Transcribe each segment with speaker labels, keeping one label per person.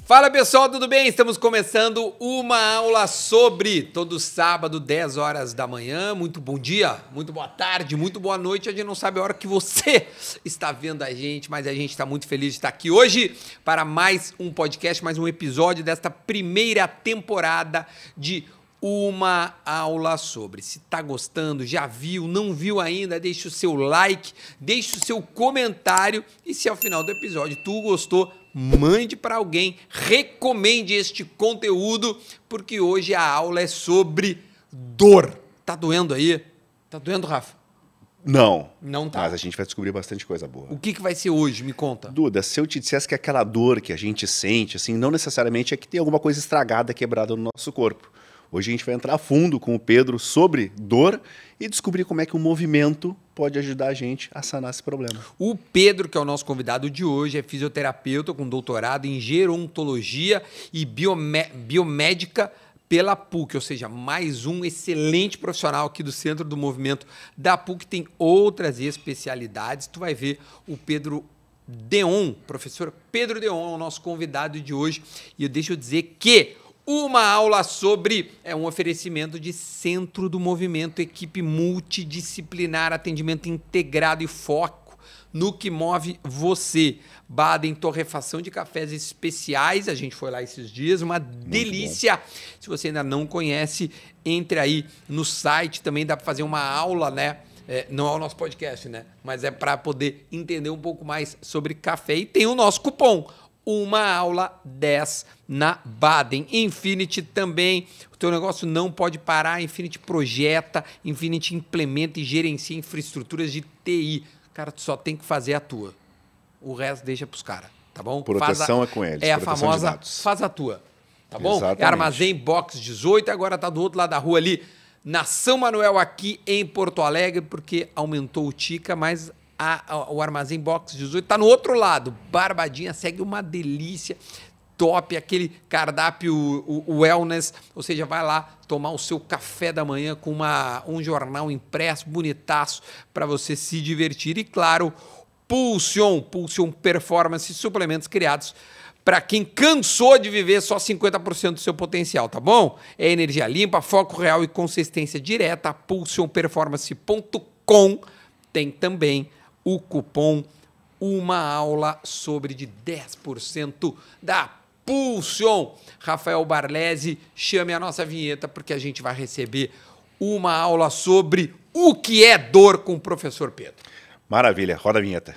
Speaker 1: Fala pessoal, tudo bem? Estamos começando uma aula sobre todo sábado, 10 horas da manhã. Muito bom dia, muito boa tarde, muito boa noite. A gente não sabe a hora que você está vendo a gente, mas a gente está muito feliz de estar aqui hoje para mais um podcast, mais um episódio desta primeira temporada de uma aula sobre. Se tá gostando, já viu, não viu ainda, deixa o seu like, deixa o seu comentário e se ao final do episódio tu gostou, mande para alguém, recomende este conteúdo, porque hoje a aula é sobre dor. Tá doendo aí? Tá doendo, Rafa?
Speaker 2: Não.
Speaker 1: Não tá.
Speaker 2: Mas a gente vai descobrir bastante coisa boa.
Speaker 1: O que vai ser hoje? Me conta.
Speaker 2: Duda, se eu te dissesse que aquela dor que a gente sente, assim, não necessariamente é que tem alguma coisa estragada, quebrada no nosso corpo. Hoje a gente vai entrar a fundo com o Pedro sobre dor e descobrir como é que o movimento pode ajudar a gente a sanar esse problema.
Speaker 1: O Pedro, que é o nosso convidado de hoje, é fisioterapeuta com doutorado em gerontologia e biomédica pela PUC, ou seja, mais um excelente profissional aqui do Centro do Movimento da PUC, tem outras especialidades. Tu vai ver o Pedro Deon, professor Pedro Deon, é o nosso convidado de hoje. E deixa eu dizer que uma aula sobre um oferecimento de Centro do Movimento, equipe multidisciplinar, atendimento integrado e foco no que move você. Baden Torrefação de Cafés Especiais, a gente foi lá esses dias, uma delícia. Se você ainda não conhece, entre aí no site, também dá para fazer uma aula, né? Não é o nosso podcast, né? Mas é para poder entender um pouco mais sobre café. E tem o nosso cupom, uma aula 10 na Baden. Infinity também, o teu negócio não pode parar. Infinity projeta, Infinity implementa e gerencia infraestruturas de TI. Cara, tu só tem que fazer a tua. O resto deixa pros caras, tá bom?
Speaker 2: Proteção é com eles.
Speaker 1: É a famosa faz a tua, tá bom?
Speaker 2: Exatamente.
Speaker 1: É Armazém Box 18, agora tá do outro lado da rua ali, na São Manuel, aqui em Porto Alegre, porque aumentou o Tica, mas o Armazém Box 18 tá no outro lado. Barbadinha, segue uma delícia, top, aquele cardápio o wellness, ou seja, vai lá tomar o seu café da manhã com um jornal impresso, bonitaço, para você se divertir. E claro, Pulsion Performance, suplementos criados para quem cansou de viver só 50% do seu potencial, tá bom? É energia limpa, foco real e consistência direta. Pulsionperformance.com tem também o cupom uma aula sobre de 10% da Pulsion. Rafael Barlesi, chame a nossa vinheta porque a gente vai receber uma aula sobre o que é dor com o professor Pedro.
Speaker 2: Maravilha, roda a vinheta.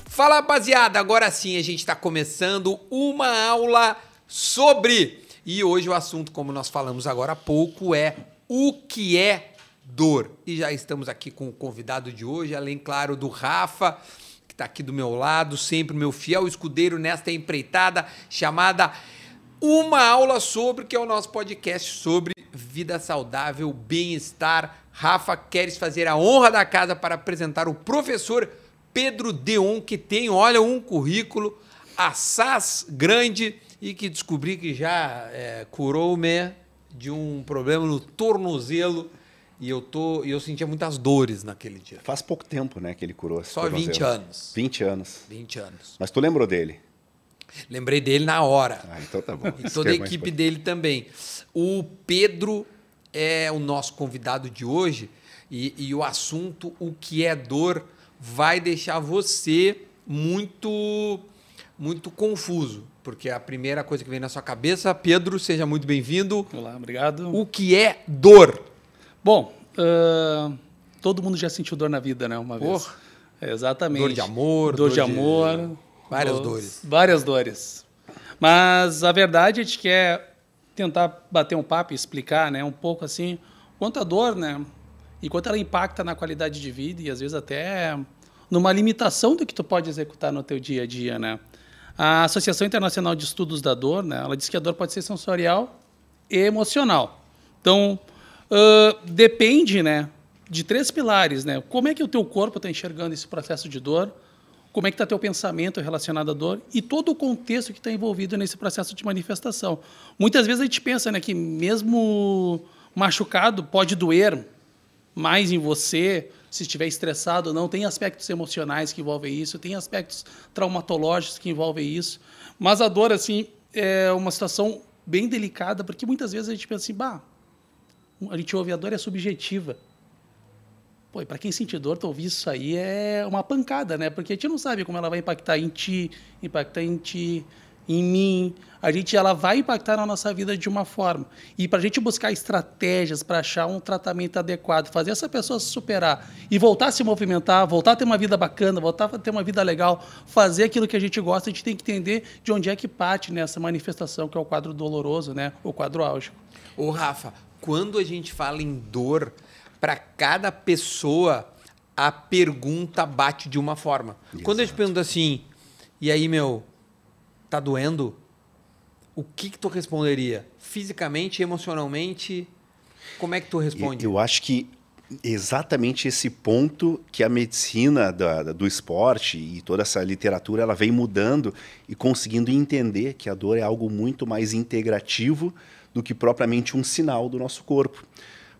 Speaker 1: Fala, rapaziada, agora sim a gente está começando uma aula sobre... E hoje o assunto, como nós falamos agora há pouco, é o que é dor. E já estamos aqui com o convidado de hoje, além, claro, do Rafa, que está aqui do meu lado, sempre meu fiel escudeiro nesta empreitada chamada Uma Aula Sobre, que é o nosso podcast sobre vida saudável, bem-estar. Rafa, queres fazer a honra da casa para apresentar o professor Pedro Deon, que tem, olha, um currículo assaz grande e que descobri que já curou-me de um problema no tornozelo e eu sentia muitas dores naquele dia.
Speaker 2: Faz pouco tempo, né, que ele curou esse
Speaker 1: Só
Speaker 2: tornozelo.
Speaker 1: 20 anos.
Speaker 2: 20 anos.
Speaker 1: 20 anos.
Speaker 2: Mas tu lembrou dele?
Speaker 1: Lembrei dele na hora.
Speaker 2: Ah, então tá bom.
Speaker 1: E toda a equipe dele também. O Pedro é o nosso convidado de hoje e o assunto, o que é dor, vai deixar você muito confuso, porque a primeira coisa que vem na sua cabeça, Pedro, seja muito bem-vindo.
Speaker 3: Olá, obrigado.
Speaker 1: O que é dor?
Speaker 3: Bom, todo mundo já sentiu dor na vida, né, uma vez. Exatamente.
Speaker 1: Dor de amor.
Speaker 3: Dor de amor.
Speaker 1: Várias dores.
Speaker 3: Várias dores. Mas a verdade, a gente quer tentar bater um papo e explicar, né, um pouco assim, quanto a dor, né, e quanto ela impacta na qualidade de vida e às vezes até numa limitação do que tu pode executar no teu dia a dia, né. A Associação Internacional de Estudos da Dor, né, ela diz que a dor pode ser sensorial e emocional. Então, depende, né, de 3 pilares, né. Como é que o teu corpo está enxergando esse processo de dor? Como é que está teu pensamento relacionado à dor e todo o contexto que está envolvido nesse processo de manifestação. Muitas vezes a gente pensa, né, que mesmo machucado pode doer, mais em você, se estiver estressado ou não. Tem aspectos emocionais que envolvem isso, tem aspectos traumatológicos que envolvem isso. Mas a dor, assim, é uma situação bem delicada, porque muitas vezes a gente pensa assim, bah, a gente ouve a dor é subjetiva. Pô, e para quem sente dor, tu ouvir isso aí é uma pancada, né? Porque a gente não sabe como ela vai impactar em ti, em mim. Ela vai impactar na nossa vida de uma forma. E para a gente buscar estratégias para achar um tratamento adequado, fazer essa pessoa se superar e voltar a se movimentar, voltar a ter uma vida bacana, voltar a ter uma vida legal, fazer aquilo que a gente gosta, a gente tem que entender de onde é que parte nessa manifestação, que é o quadro doloroso, né? O quadro álgico.
Speaker 1: Ô, Rafa, quando a gente fala em dor, para cada pessoa, a pergunta bate de uma forma. Exato. Quando a gente pergunta assim, e aí, meu, tá doendo? O que tu responderia? Fisicamente, emocionalmente? Como é que tu responde?
Speaker 2: Eu acho que exatamente esse ponto que a medicina do esporte e toda essa literatura ela vem mudando e conseguindo entender que a dor é algo muito mais integrativo do que propriamente um sinal do nosso corpo.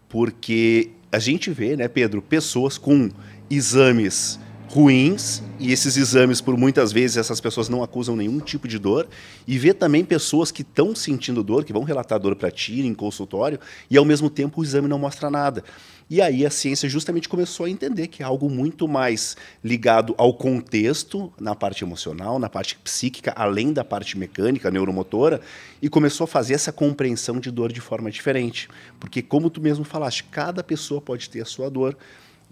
Speaker 2: Porque a gente vê, né, Pedro, pessoas com exames ruins, e esses exames, por muitas vezes, essas pessoas não acusam nenhum tipo de dor, e vê também pessoas que estão sentindo dor, que vão relatar dor para ti em consultório, e ao mesmo tempo o exame não mostra nada. E aí a ciência justamente começou a entender que é algo muito mais ligado ao contexto, na parte emocional, na parte psíquica, além da parte mecânica, neuromotora, e começou a fazer essa compreensão de dor de forma diferente. Porque, como tu mesmo falaste, cada pessoa pode ter a sua dor,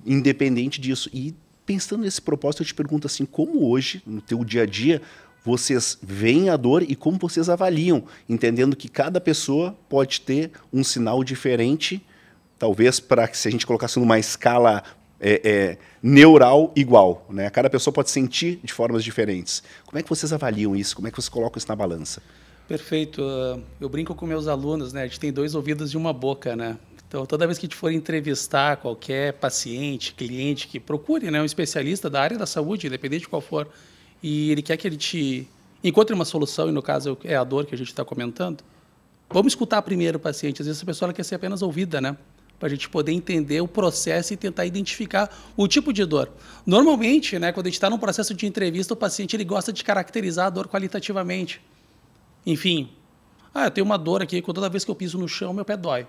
Speaker 2: independente disso. E pensando nesse propósito, eu te pergunto assim, como hoje, no teu dia a dia, vocês veem a dor e como vocês avaliam, entendendo que cada pessoa pode ter um sinal diferente, talvez para que se a gente colocasse numa escala neural igual, né? Cada pessoa pode sentir de formas diferentes. Como é que vocês avaliam isso? Como é que vocês colocam isso na balança?
Speaker 3: Perfeito. Eu brinco com meus alunos, né? A gente tem 2 ouvidos e uma boca, né? Então, toda vez que a gente for entrevistar qualquer paciente, cliente, que procure, né, um especialista da área da saúde, independente de qual for, e ele quer que a gente encontre uma solução, e no caso é a dor que a gente está comentando, vamos escutar primeiro o paciente. Às vezes a pessoa ela quer ser apenas ouvida, né? Para a gente poder entender o processo e tentar identificar o tipo de dor. Normalmente, né, quando a gente está num processo de entrevista, o paciente ele gosta de caracterizar a dor qualitativamente. Enfim, eu tenho uma dor aqui, toda vez que eu piso no chão, meu pé dói.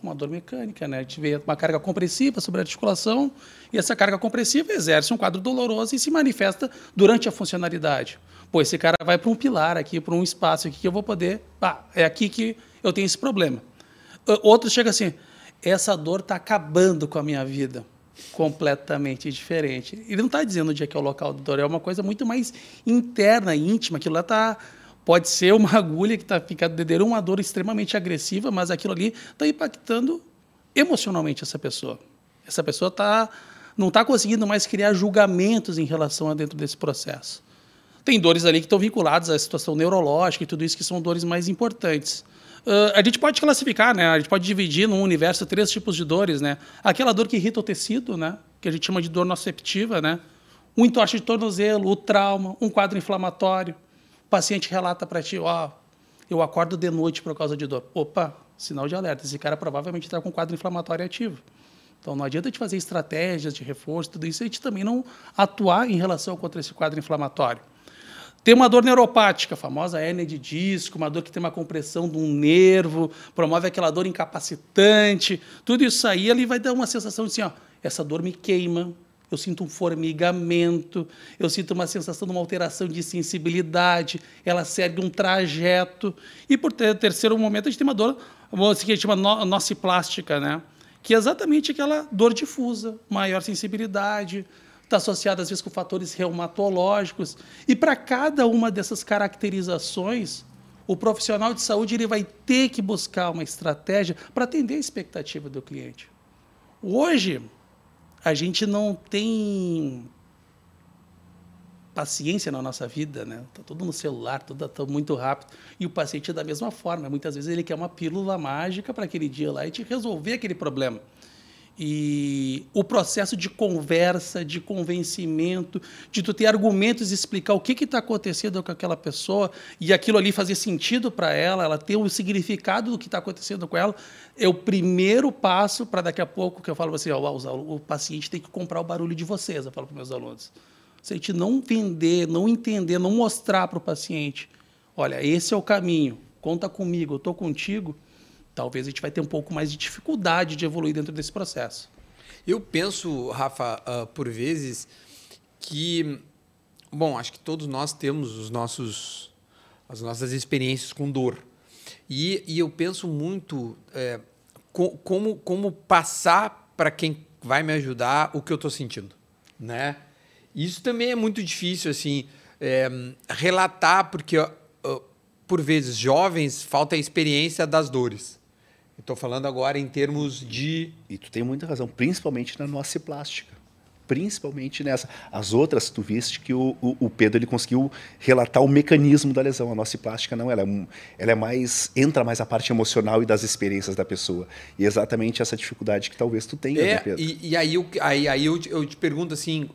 Speaker 3: Uma dor mecânica, né? A gente vê uma carga compressiva sobre a articulação e essa carga compressiva exerce um quadro doloroso e se manifesta durante a funcionalidade. Pô, esse cara vai para um pilar aqui, para um espaço aqui que eu vou poder... é aqui que eu tenho esse problema. Outro chega assim, essa dor está acabando com a minha vida. Completamente diferente. Ele não está dizendo onde é que é o local da dor, é uma coisa muito mais interna, íntima, aquilo lá está... Pode ser uma agulha que está ficando dedo, uma dor extremamente agressiva, mas aquilo ali está impactando emocionalmente essa pessoa. Essa pessoa não está conseguindo mais criar julgamentos em relação a dentro desse processo. Tem dores ali que estão vinculadas à situação neurológica e tudo isso que são dores mais importantes. A gente pode classificar, né? A gente pode dividir num universo 3 tipos de dores, né? Aquela dor que irrita o tecido, né? Que a gente chama de dor nociceptiva, né? Um entorse de tornozelo, o trauma, um quadro inflamatório. O paciente relata para ti, eu acordo de noite por causa de dor. Opa, sinal de alerta. Esse cara provavelmente está com quadro inflamatório ativo. Então, não adianta a gente fazer estratégias de reforço, tudo isso, a gente também não atuar em relação contra esse quadro inflamatório. Tem uma dor neuropática, a famosa hérnia de disco, uma dor que tem uma compressão de um nervo, promove aquela dor incapacitante. Tudo isso aí, ele vai dar uma sensação de assim, essa dor me queima. Eu sinto um formigamento, eu sinto uma sensação de uma alteração de sensibilidade, ela segue um trajeto. E, por terceiro momento, a gente tem uma dor que a gente chama nociplástica, né? Que é exatamente aquela dor difusa, maior sensibilidade, está associada, às vezes, com fatores reumatológicos. E, para cada uma dessas caracterizações, o profissional de saúde ele vai ter que buscar uma estratégia para atender a expectativa do cliente. Hoje, a gente não tem paciência na nossa vida, né? Está tudo no celular, tudo está muito rápido. E o paciente da mesma forma. Muitas vezes ele quer uma pílula mágica para aquele dia lá e te resolver aquele problema. E o processo de conversa, de convencimento, de tu ter argumentos e explicar o que está acontecendo com aquela pessoa e aquilo ali fazer sentido para ela, ela ter um significado do que está acontecendo com ela, é o primeiro passo para daqui a pouco que eu falo assim, o paciente tem que comprar o barulho de vocês, eu falo para meus alunos. Se a gente não vender, não entender, não mostrar para o paciente, olha, esse é o caminho, conta comigo, eu estou contigo, talvez a gente vai ter um pouco mais de dificuldade de evoluir dentro desse processo.
Speaker 1: Eu penso, Rafa, por vezes, que... Bom, acho que todos nós temos as nossas experiências com dor. E eu penso muito como passar para quem vai me ajudar o que eu estou sentindo, né? Isso também é muito difícil, assim, relatar, porque, por vezes, jovens, falta a experiência das dores. Estou falando agora em termos de...
Speaker 2: E tu tem muita razão, principalmente na nossa plástica. Principalmente nessa. As outras, tu viste que o Pedro ele conseguiu relatar o mecanismo da lesão. A nossa plástica não, ela é mais... Entra mais a parte emocional e das experiências da pessoa. E é exatamente essa dificuldade que talvez tu tenha, né, Pedro?
Speaker 1: E aí eu te pergunto assim...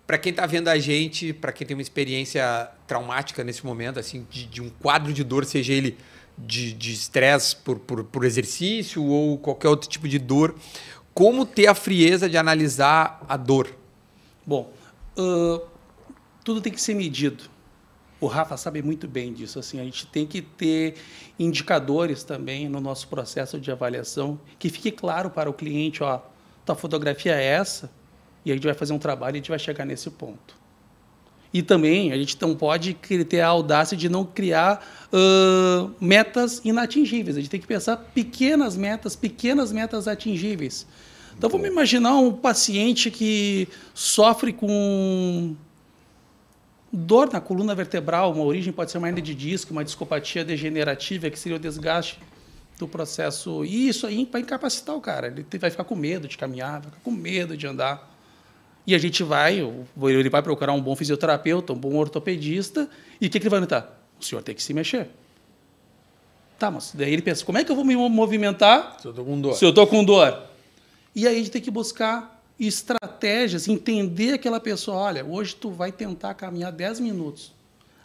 Speaker 1: para quem está vendo a gente, para quem tem uma experiência traumática nesse momento, assim, de um quadro de dor, seja ele de estresse por exercício ou qualquer outro tipo de dor, como ter a frieza de analisar a dor?
Speaker 3: Bom, tudo tem que ser medido. O Rafa sabe muito bem disso. Assim, a gente tem que ter indicadores também no nosso processo de avaliação que fique claro para o cliente, ó, tua fotografia é essa, e a gente vai fazer um trabalho e a gente vai chegar nesse ponto. E também a gente não pode ter a audácia de não criar metas inatingíveis. A gente tem que pensar pequenas metas atingíveis. Então, vamos imaginar um paciente que sofre com dor na coluna vertebral, uma origem pode ser uma hernia de disco, uma discopatia degenerativa, que seria o desgaste do processo. E isso aí vai incapacitar o cara. Ele vai ficar com medo de caminhar, vai ficar com medo de andar. E a gente ele vai procurar um bom fisioterapeuta, um bom ortopedista, e o que ele vai notar? O senhor tem que se mexer. Tá, mas daí ele pensa, como é que eu vou me movimentar
Speaker 1: se eu estou com dor?
Speaker 3: Se eu estou com dor? E aí a gente tem que buscar estratégias, entender aquela pessoa, olha, hoje tu vai tentar caminhar 10 minutos.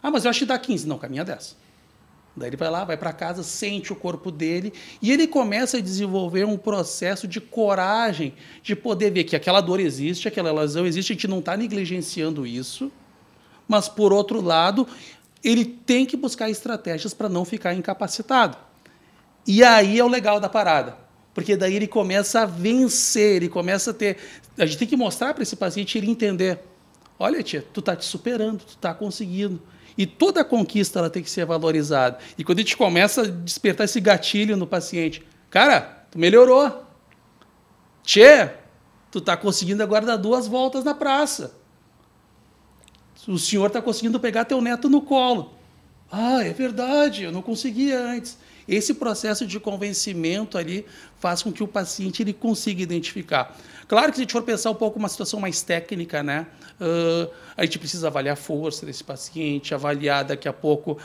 Speaker 3: Ah, mas eu acho que dá 15. Não, caminha 10. Daí ele vai lá, vai para casa, sente o corpo dele e ele começa a desenvolver um processo de coragem de poder ver que aquela dor existe, aquela lesão existe, a gente não está negligenciando isso, mas, por outro lado, ele tem que buscar estratégias para não ficar incapacitado. E aí é o legal da parada, porque daí ele começa a vencer, ele começa a ter... A gente tem que mostrar para esse paciente ele entender, olha, tia, tu está te superando, tu está conseguindo. E toda conquista ela tem que ser valorizada. E quando a gente começa a despertar esse gatilho no paciente, cara, tu melhorou. Tchê, tu tá conseguindo agora dar 2 voltas na praça. O senhor está conseguindo pegar teu neto no colo. Ah, é verdade, eu não conseguia antes. Esse processo de convencimento ali faz com que o paciente ele consiga identificar. Claro que se a gente for pensar um pouco uma situação mais técnica, né? A gente precisa avaliar a força desse paciente, avaliar daqui a pouco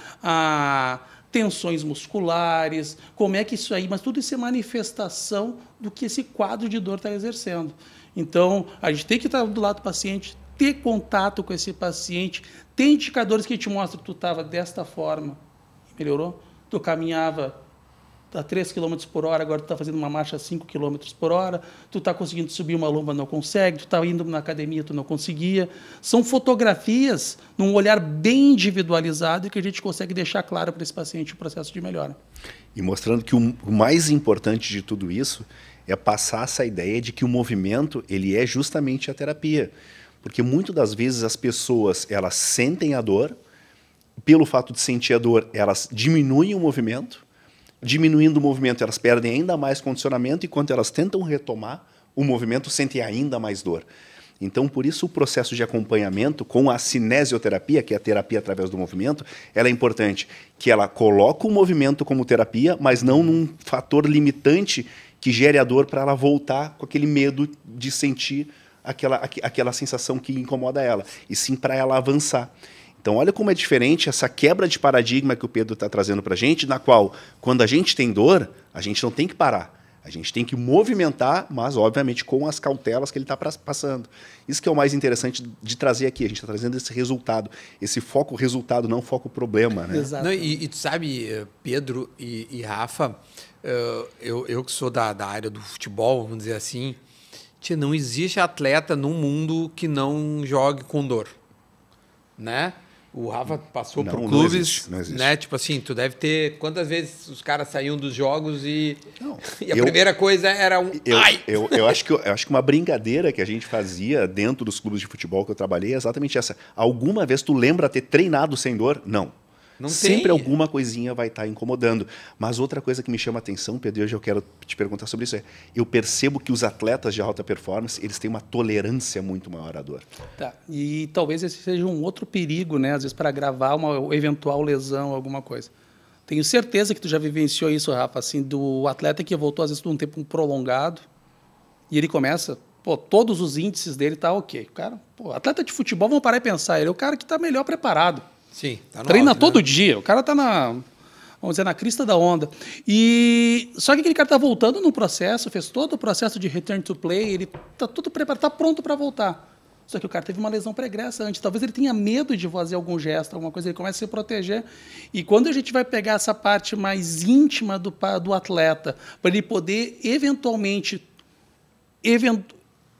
Speaker 3: tensões musculares, como é que isso aí... Mas tudo isso é manifestação do que esse quadro de dor está exercendo. Então, a gente tem que estar do lado do paciente, ter contato com esse paciente, ter indicadores que te mostram que tu estava desta forma, melhorou? Tu caminhava a 3 km por hora, agora tu está fazendo uma marcha a 5 km por hora, tu está conseguindo subir uma lomba, não consegue, tu está indo na academia, tu não conseguia. São fotografias num olhar bem individualizado e que a gente consegue deixar claro para esse paciente o processo de melhora.
Speaker 2: E mostrando que o mais importante de tudo isso é passar essa ideia de que o movimento ele é justamente a terapia. Porque muitas das vezes as pessoas elas sentem a dor, pelo fato de sentir a dor, elas diminuem o movimento. Diminuindo o movimento, elas perdem ainda mais condicionamento e quando elas tentam retomar o movimento, sentem ainda mais dor. Então, por isso, o processo de acompanhamento com a cinesioterapia, que é a terapia através do movimento, ela é importante, que ela coloca o movimento como terapia, mas não num fator limitante que gere a dor para ela voltar com aquele medo de sentir aquela sensação que incomoda ela, e sim para ela avançar. Então, olha como é diferente essa quebra de paradigma que o Pedro está trazendo para a gente, na qual, quando a gente tem dor, a gente não tem que parar. A gente tem que movimentar, mas, obviamente, com as cautelas que ele está passando. Isso que é o mais interessante de trazer aqui. A gente está trazendo esse resultado. Esse foco resultado, não foco problema. Né?
Speaker 3: Exato.
Speaker 1: Não, e tu sabe, Pedro e Rafa, eu que sou da área do futebol, vamos dizer assim, não existe atleta no mundo que não jogue com dor. Né? O Rafa passou por clubes,
Speaker 2: não existe.
Speaker 1: Né? Tipo assim, tu deve ter... Quantas vezes os caras saíam dos jogos e a
Speaker 2: Eu-
Speaker 1: primeira coisa era ai!
Speaker 2: Eu acho que uma brincadeira que a gente fazia dentro dos clubes de futebol que eu trabalhei é exatamente essa. Alguma vez tu lembra ter treinado sem dor? Não.
Speaker 1: Não
Speaker 2: Sempre
Speaker 1: tem.
Speaker 2: alguma coisinha vai estar incomodando. Mas outra coisa que me chama a atenção, Pedro, e hoje eu quero te perguntar sobre isso, eu percebo que os atletas de alta performance, eles têm uma tolerância muito maior à dor.
Speaker 3: Tá. E talvez esse seja um outro perigo, né? Às vezes para gravar uma eventual lesão, alguma coisa. Tenho certeza que tu já vivenciou isso, Rafa, assim, do atleta que voltou às vezes por um tempo prolongado e ele começa, todos os índices dele tá ok. O cara, atleta de futebol, vamos parar e pensar, ele é o cara que está melhor preparado.
Speaker 1: Sim, tá no
Speaker 3: Treina
Speaker 1: auge,
Speaker 3: todo
Speaker 1: né?
Speaker 3: dia, o cara tá vamos dizer, na crista da onda. E só que aquele cara tá voltando no processo, fez todo o processo de return to play, ele tá tudo preparado, tá pronto para voltar. Só que o cara teve uma lesão pregressa antes, talvez ele tenha medo de fazer algum gesto, alguma coisa, ele começa a se proteger. E quando a gente vai pegar essa parte mais íntima do atleta, para ele poder eventualmente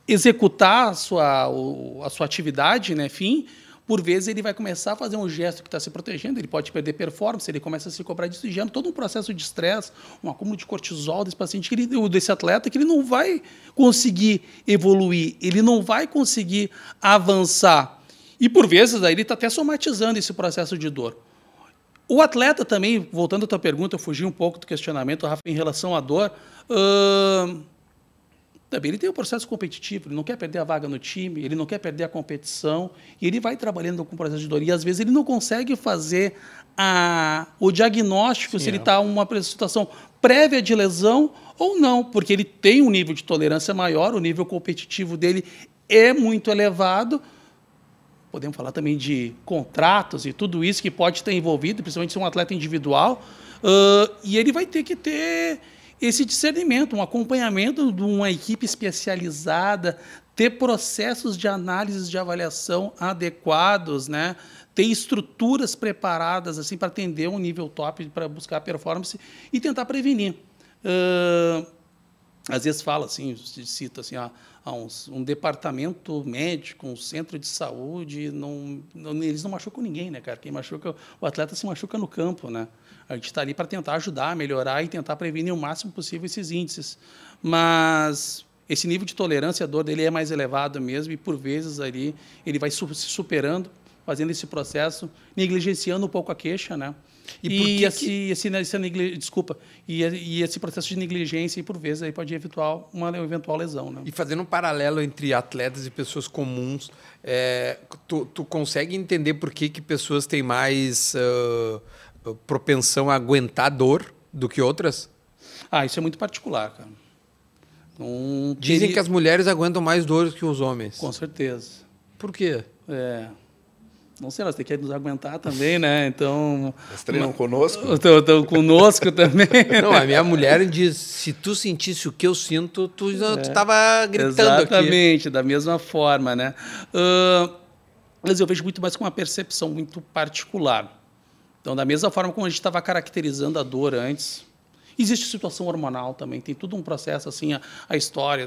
Speaker 3: executar a sua atividade, né, fim, por vezes ele vai começar a fazer um gesto que está se protegendo, ele pode perder performance, ele começa a se cobrar disso, gerando todo um processo de estresse, um acúmulo de cortisol desse paciente, desse atleta, que ele não vai conseguir evoluir, ele não vai conseguir avançar. E, por vezes, aí ele está até somatizando esse processo de dor. O atleta também, voltando à tua pergunta, eu fugi um pouco do questionamento, Rafa, em relação à dor, também ele tem o processo competitivo, ele não quer perder a vaga no time, ele não quer perder a competição, e ele vai trabalhando com o processo de dor. E, às vezes, ele não consegue fazer o diagnóstico se ele está em uma situação prévia de lesão ou não, porque ele tem um nível de tolerância maior, o nível competitivo dele é muito elevado. Podemos falar também de contratos e tudo isso que pode estar envolvido, principalmente se é um atleta individual, e ele vai ter que ter esse discernimento, um acompanhamento de uma equipe especializada, ter processos de análise de avaliação adequados, né? Ter estruturas preparadas assim, para atender um nível top, para buscar performance e tentar prevenir. Às vezes fala assim, cita assim, um departamento médico, um centro de saúde, eles não machucam ninguém, né, cara? Quem machuca, o atleta se machuca no campo, né? A gente está ali para tentar ajudar, melhorar e tentar prevenir o máximo possível esses índices. Mas esse nível de tolerância à dor dele é mais elevado mesmo e, por vezes, ali ele vai se superando, fazendo esse processo, negligenciando um pouco a queixa, né? E esse processo de negligência, e por vezes, aí pode evitar uma eventual lesão. Né?
Speaker 1: E fazendo um paralelo entre atletas e pessoas comuns, tu consegue entender por que pessoas têm mais propensão a aguentar dor do que outras?
Speaker 3: Isso é muito particular, cara.
Speaker 1: Dizem que as mulheres aguentam mais dor que os homens.
Speaker 3: Com certeza.
Speaker 1: Por quê?
Speaker 3: Não sei, elas têm que nos aguentar também, né? Então.
Speaker 2: Elas treinam conosco?
Speaker 3: Estão conosco também.
Speaker 1: Não, a minha mulher diz: se tu sentisse o que eu sinto, tu estava gritando aqui.
Speaker 3: Exatamente, da mesma forma, né? Mas eu vejo muito mais com uma percepção muito particular. Então, da mesma forma como a gente estava caracterizando a dor antes, existe situação hormonal também, tem todo um processo, assim, a história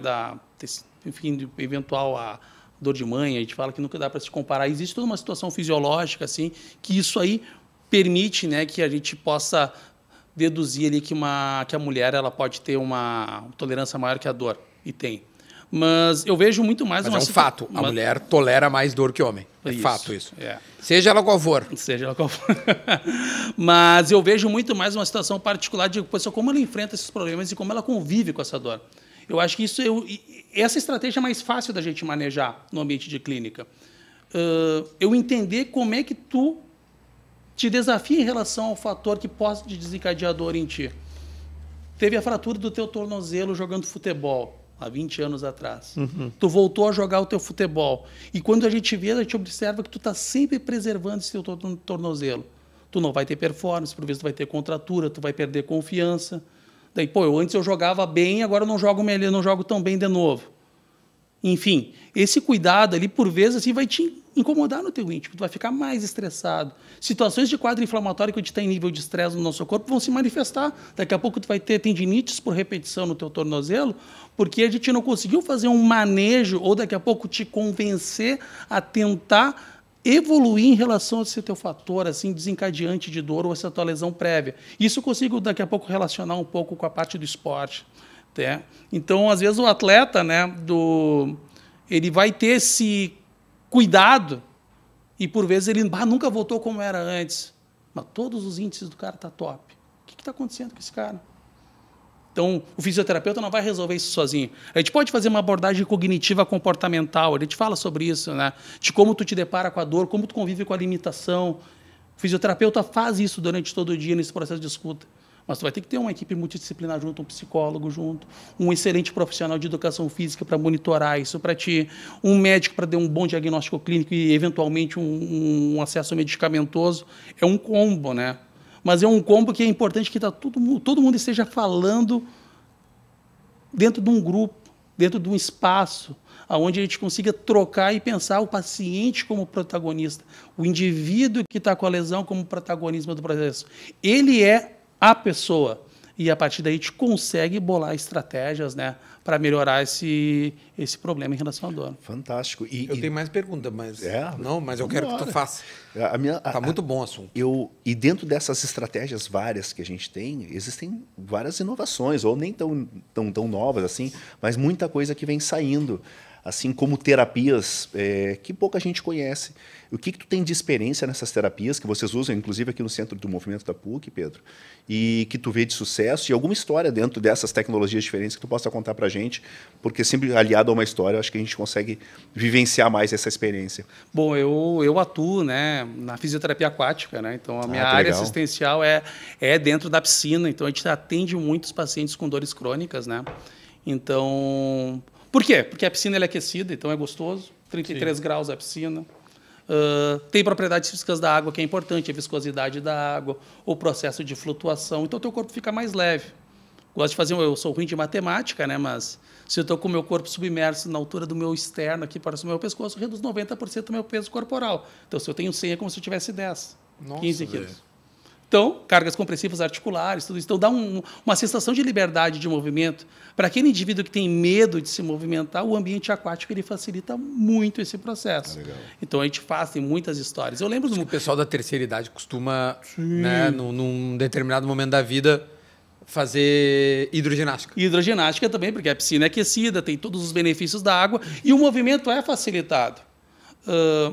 Speaker 3: enfim, de eventual dor de mãe, a gente fala que nunca dá para se comparar. Existe toda uma situação fisiológica, assim, que isso aí permite, né, que a gente possa deduzir ali que a mulher ela pode ter uma tolerância maior que a dor, e tem. Mas eu vejo muito mais...
Speaker 1: Mas é um fato, a mulher tolera mais dor que o homem. É fato isso. Seja ela qual for.
Speaker 3: Seja ela qual for. Mas eu vejo muito mais uma situação particular de pessoa, como ela enfrenta esses problemas e como ela convive com essa dor. Eu acho que essa estratégia é mais fácil da gente manejar no ambiente de clínica. Eu entender como é que tu te desafia em relação ao fator que pode desencadear dor em ti. Teve a fratura do teu tornozelo jogando futebol há 20 anos atrás. Tu voltou a jogar o teu futebol. E quando a gente vê, a gente observa que tu está sempre preservando esse teu tornozelo. Tu não vai ter performance, por vezes tu vai ter contratura, tu vai perder confiança. Daí, pô, antes eu jogava bem, agora eu não jogo melhor, não jogo tão bem de novo. Enfim, esse cuidado ali, por vezes, assim, vai te incomodar no teu íntimo, tu vai ficar mais estressado. Situações de quadro inflamatório que a gente está em nível de estresse no nosso corpo vão se manifestar. Daqui a pouco tu vai ter tendinites por repetição no teu tornozelo, porque a gente não conseguiu fazer um manejo, ou daqui a pouco te convencer a tentar evoluir em relação a esse teu fator assim, desencadeante de dor ou essa tua lesão prévia. Isso eu consigo, daqui a pouco, relacionar um pouco com a parte do esporte. Né? Então, às vezes, o atleta, né, ele vai ter esse cuidado e, por vezes, ele nunca voltou como era antes. Mas todos os índices do cara estão top. O que está acontecendo com esse cara? Então, o fisioterapeuta não vai resolver isso sozinho. A gente pode fazer uma abordagem cognitiva comportamental, a gente fala sobre isso, né? De como tu te depara com a dor, como tu convive com a limitação. O fisioterapeuta faz isso durante todo o dia nesse processo de escuta. Mas tu vai ter que ter uma equipe multidisciplinar junto, um psicólogo junto, um excelente profissional de educação física para monitorar isso para ti, um médico para dar um bom diagnóstico clínico e, eventualmente, um acesso medicamentoso. É um combo, né? Mas é um combo que é importante que todo mundo esteja falando dentro de um grupo, dentro de um espaço, onde a gente consiga trocar e pensar o paciente como protagonista, o indivíduo que está com a lesão como protagonista do processo. Ele é a pessoa. E, a partir daí, a gente consegue bolar estratégias, né, para melhorar esse problema em relação à dor.
Speaker 2: Fantástico.
Speaker 1: Eu tenho mais perguntas, mas... Não, mas eu
Speaker 2: vambora.
Speaker 1: quero que tu faça. Tá muito bom o assunto.
Speaker 2: E dentro dessas estratégias várias que a gente tem, existem várias inovações, ou nem tão novas assim, mas muita coisa que vem saindo, assim como terapias que pouca gente conhece. O que tu tem de experiência nessas terapias que vocês usam, inclusive aqui no Centro do Movimento da PUC, Pedro, e que tu vê de sucesso, e alguma história dentro dessas tecnologias diferentes que tu possa contar para a gente, porque sempre aliado a uma história, eu acho que a gente consegue vivenciar mais essa experiência.
Speaker 3: Bom, eu atuo, né, na fisioterapia aquática, né? Então a minha área
Speaker 2: legal.
Speaker 3: assistencial é dentro da piscina, então a gente atende muitos pacientes com dores crônicas, né? Então, por quê? Porque a piscina ela é aquecida, então é gostoso, 33 graus a piscina. Tem propriedades físicas da água que é importante, a viscosidade da água, o processo de flutuação, então o teu corpo fica mais leve. Gosto de fazer, eu sou ruim de matemática, né? Mas se eu estou com o meu corpo submerso na altura do meu externo, aqui para o meu pescoço, reduz 90% do meu peso corporal. Então, se eu tenho 100, é como se eu tivesse 10, 15 quilos. Então, cargas compressivas articulares, tudo isso. Então, dá uma sensação de liberdade de movimento. Para aquele indivíduo que tem medo de se movimentar, o ambiente aquático ele facilita muito esse processo. Então, a gente tem muitas histórias. Eu lembro
Speaker 1: do... O pessoal da terceira idade costuma, né, num determinado momento da vida, fazer hidroginástica.
Speaker 3: Hidroginástica também, porque a piscina é aquecida, tem todos os benefícios da água e o movimento é facilitado.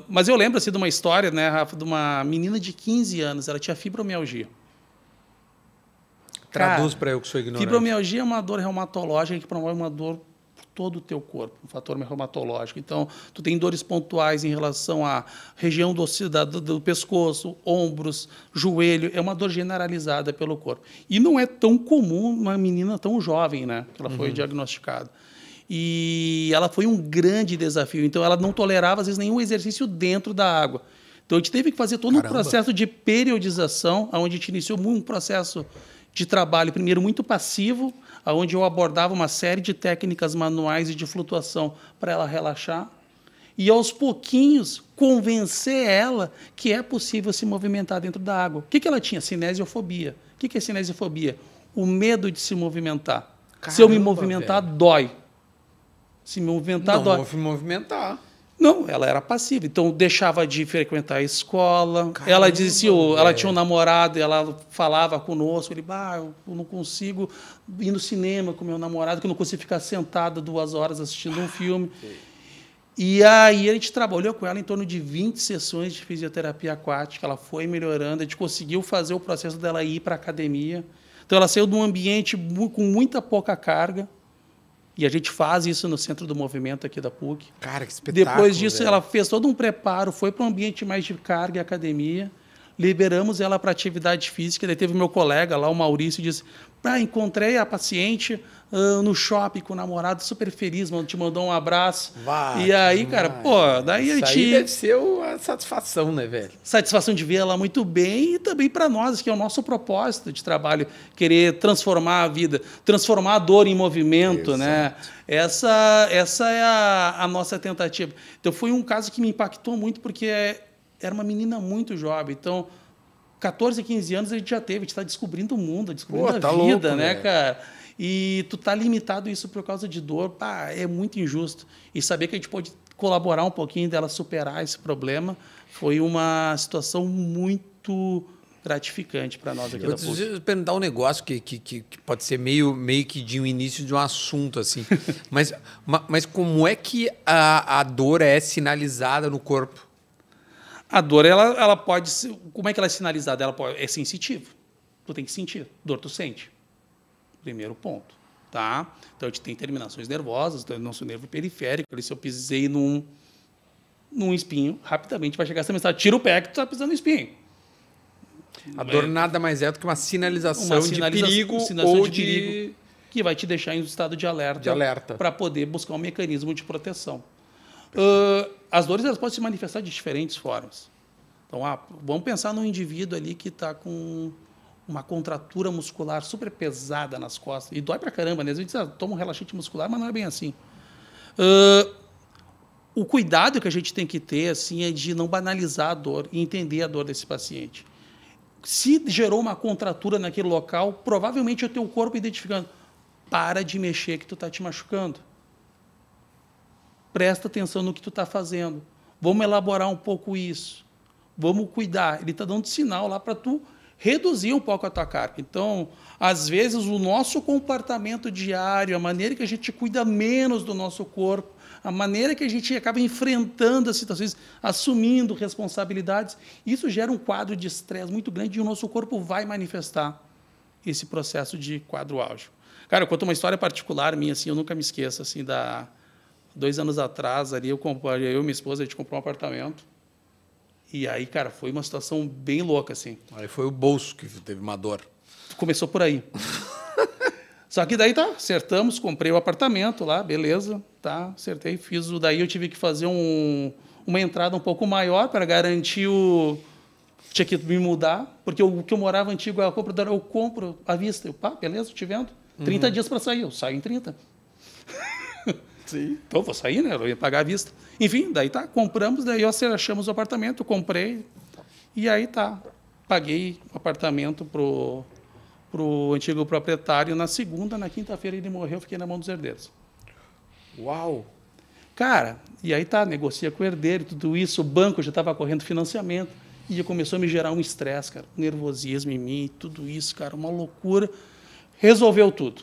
Speaker 3: Mas eu lembro assim, de uma história, né, Rafa, de uma menina de 15 anos, ela tinha fibromialgia.
Speaker 1: Traduz para eu que sou ignorante.
Speaker 3: Fibromialgia é uma dor reumatológica que promove uma dor por todo o teu corpo, um fator reumatológico. Então, tu tem dores pontuais em relação à região do pescoço, ombros, joelho, é uma dor generalizada pelo corpo. E não é tão comum uma menina tão jovem, né, que ela foi diagnosticada. E ela foi um grande desafio. Então, ela não tolerava, às vezes, nenhum exercício dentro da água. Então, a gente teve que fazer todo um processo de periodização, onde a gente iniciou um processo de trabalho, primeiro, muito passivo, onde eu abordava uma série de técnicas manuais e de flutuação para ela relaxar. E, aos pouquinhos, convencer ela que é possível se movimentar dentro da água. O que ela tinha? Cinesiofobia. O que é cinesiofobia? O medo de se movimentar. Se eu me movimentar, dói. Se movimentar, dói.
Speaker 1: Não, movimentar.
Speaker 3: Não, ela era passiva. Então, deixava de frequentar a escola. Caramba, ela dizia, ela tinha um namorado, ela falava conosco, ele, eu não consigo ir no cinema com meu namorado, que eu não consigo ficar sentada 2 horas assistindo um filme. E aí a gente trabalhou com ela em torno de 20 sessões de fisioterapia aquática, ela foi melhorando, a gente conseguiu fazer o processo dela ir para a academia. Então, ela saiu de um ambiente com muita pouca carga, e a gente faz isso no Centro do Movimento aqui da PUC.
Speaker 1: Cara, que espetáculo.
Speaker 3: Depois disso, ela fez todo um preparo, foi para um ambiente mais de carga e academia. liberamos ela para atividade física. Daí teve meu colega lá, o Maurício, disse: encontrei a paciente no shopping com o namorado, super feliz, mano, te mandou um abraço.
Speaker 1: Vai,
Speaker 3: e aí, cara, pô, daí a
Speaker 1: isso
Speaker 3: gente...
Speaker 1: aí deve ser a satisfação, né, velho?
Speaker 3: Satisfação de ver ela muito bem e também para nós, que é o nosso propósito de trabalho, querer transformar a vida, transformar a dor em movimento,
Speaker 2: Exato.
Speaker 3: né? Essa é a nossa tentativa. Então, foi um caso que me impactou muito, porque era uma menina muito jovem. Então, 14, 15 anos a gente já teve, a gente está descobrindo o mundo, descobrindo a vida,
Speaker 1: louco,
Speaker 3: né,
Speaker 1: velho.
Speaker 3: cara? E tu tá limitado isso por causa de dor, é muito injusto. E saber que a gente pode colaborar um pouquinho dela superar esse problema foi uma situação muito gratificante para nós aqui da PUC.
Speaker 1: Eu vou perguntar um negócio que pode ser meio que de um início de um assunto, assim. mas como é que a dor é sinalizada no corpo?
Speaker 3: A dor, ela pode ser... Como é que ela é sinalizada? É sensitiva. Tu tem que sentir. Dor tu sente. Primeiro ponto. Tá? Então, a gente tem terminações nervosas, então, nosso nervo periférico. Se eu pisei num espinho, rapidamente vai chegar essa mensagem: tira o pé que tu está pisando no espinho.
Speaker 1: A dor nada mais é do que uma sinalização de perigo ou de perigo
Speaker 3: que vai te deixar em estado de alerta. Para poder buscar um mecanismo de proteção. As dores elas podem se manifestar de diferentes formas. Então, vamos pensar num indivíduo ali que está com uma contratura muscular super pesada nas costas. E dói pra caramba, né? Às vezes toma um relaxante muscular, mas não é bem assim. O cuidado que a gente tem que ter assim, é de não banalizar a dor e entender a dor desse paciente. Se gerou uma contratura naquele local, provavelmente é o teu corpo identificando: para de mexer que tu está te machucando. Presta atenção no que tu está fazendo. Vamos elaborar um pouco isso. Vamos cuidar. Ele está dando sinal lá para tu reduzir um pouco a tua carga. Então, às vezes, o nosso comportamento diário, a maneira que a gente cuida menos do nosso corpo, a maneira que a gente acaba enfrentando as situações, assumindo responsabilidades, isso gera um quadro de estresse muito grande e o nosso corpo vai manifestar esse processo de quadro álgico. Cara, eu conto uma história particular minha, assim, eu nunca me esqueço, assim, 2 anos atrás, ali, eu e minha esposa, a gente comprou um apartamento. E aí, cara, foi uma situação bem louca, assim.
Speaker 1: Aí foi o bolso que teve uma dor.
Speaker 3: Começou por aí. Só que daí, acertamos, comprei o apartamento lá, beleza, acertei, daí eu tive que fazer uma entrada um pouco maior para garantir tinha que me mudar, porque o que eu morava antigo, eu compro à vista. Beleza, te vendo. 30 dias para sair, eu saio em 30. Sim. Então, vou sair, né? Eu ia pagar à vista. Enfim, daí compramos, daí achamos o apartamento, eu comprei, e aí paguei o apartamento pro antigo proprietário. Na quinta-feira ele morreu, eu fiquei na mão dos herdeiros.
Speaker 1: Uau!
Speaker 3: Cara, e aí negocia com o herdeiro, tudo isso, o banco já estava correndo financiamento, e começou a me gerar um estresse, cara, um nervosismo em mim, tudo isso, cara, uma loucura. Resolveu tudo.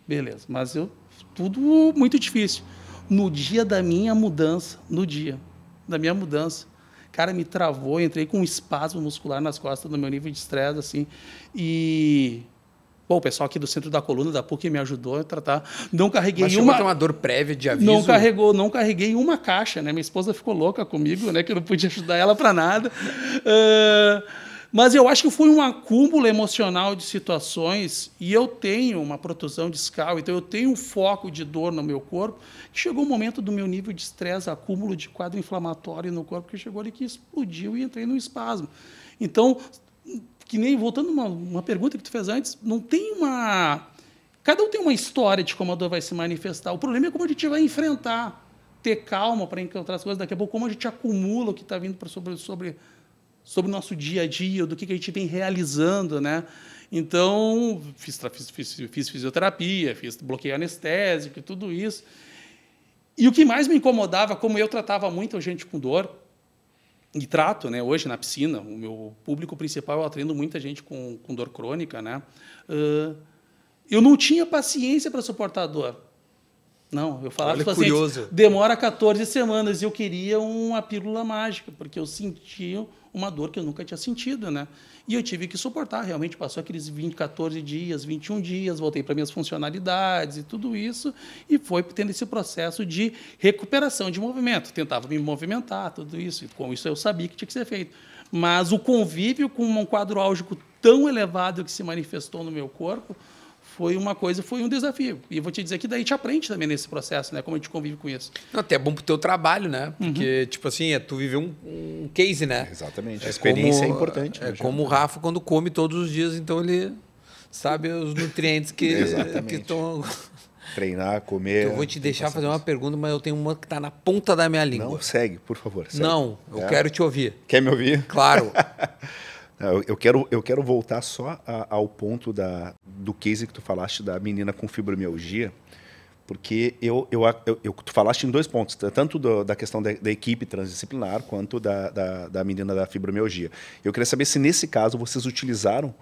Speaker 3: Beleza, mas tudo muito difícil. No dia da minha mudança, cara, me travou, entrei com um espasmo muscular nas costas no meu nível de estresse, assim, e... Bom, o pessoal aqui do centro da coluna da PUC me ajudou a tratar. Não carreguei
Speaker 1: Mas chegou a ter uma dor prévia de aviso?
Speaker 3: Não carreguei uma caixa, né? Minha esposa ficou louca comigo, né? Que eu não podia ajudar ela para nada. Mas eu acho que foi um acúmulo emocional de situações, e eu tenho uma protusão discal, então eu tenho um foco de dor no meu corpo, que chegou um momento do meu nível de estresse, acúmulo de quadro inflamatório no corpo, que chegou ali que explodiu e entrei num espasmo. Então, que nem, voltando uma pergunta que tu fez antes, não tem uma... Cada um tem uma história de como a dor vai se manifestar. O problema é como a gente vai enfrentar, ter calma para encontrar as coisas, daqui a pouco como a gente acumula o que está vindo sobre o nosso dia a dia, do que a gente vem realizando, né? Então, fiz fisioterapia, fiz bloqueio anestésico e tudo isso. E o que mais me incomodava, como eu tratava muita gente com dor, e trato, né, hoje na piscina, o meu público principal, eu atendo muita gente com dor crônica, né? Eu não tinha paciência para suportar a dor. Não, eu falava
Speaker 1: Olha,
Speaker 3: para os pacientes,
Speaker 1: curioso.
Speaker 3: demora 14 semanas. E eu queria uma pílula mágica, porque eu sentia uma dor que eu nunca tinha sentido, né? E eu tive que suportar, realmente passou aqueles 14 dias, 21 dias, voltei para minhas funcionalidades e tudo isso, e foi tendo esse processo de recuperação de movimento. Tentava me movimentar, tudo isso, e com isso eu sabia que tinha que ser feito. Mas o convívio com um quadro álgico tão elevado que se manifestou no meu corpo foi um desafio. E eu vou te dizer que daí te aprende também nesse processo, né? Como a gente convive com isso.
Speaker 1: Não, até é bom pro teu trabalho, né? Porque, tipo assim, tu viveu um case, né?
Speaker 2: Exatamente. A experiência é importante.
Speaker 1: É como o Rafa quando come todos os dias, então ele sabe os nutrientes que estão...
Speaker 2: Treinar, comer...
Speaker 1: Eu vou te deixar fazer uma pergunta, mas eu tenho uma que está na ponta da minha língua.
Speaker 2: Não, segue, por favor. Segue.
Speaker 1: Não, eu quero te ouvir.
Speaker 2: Quer me ouvir?
Speaker 1: Claro.
Speaker 2: Eu quero voltar só ao ponto do case que tu falaste da menina com fibromialgia, porque tu falaste em 2 pontos, tanto da questão da equipe transdisciplinar quanto da menina da fibromialgia. Eu queria saber se nesse caso vocês utilizaram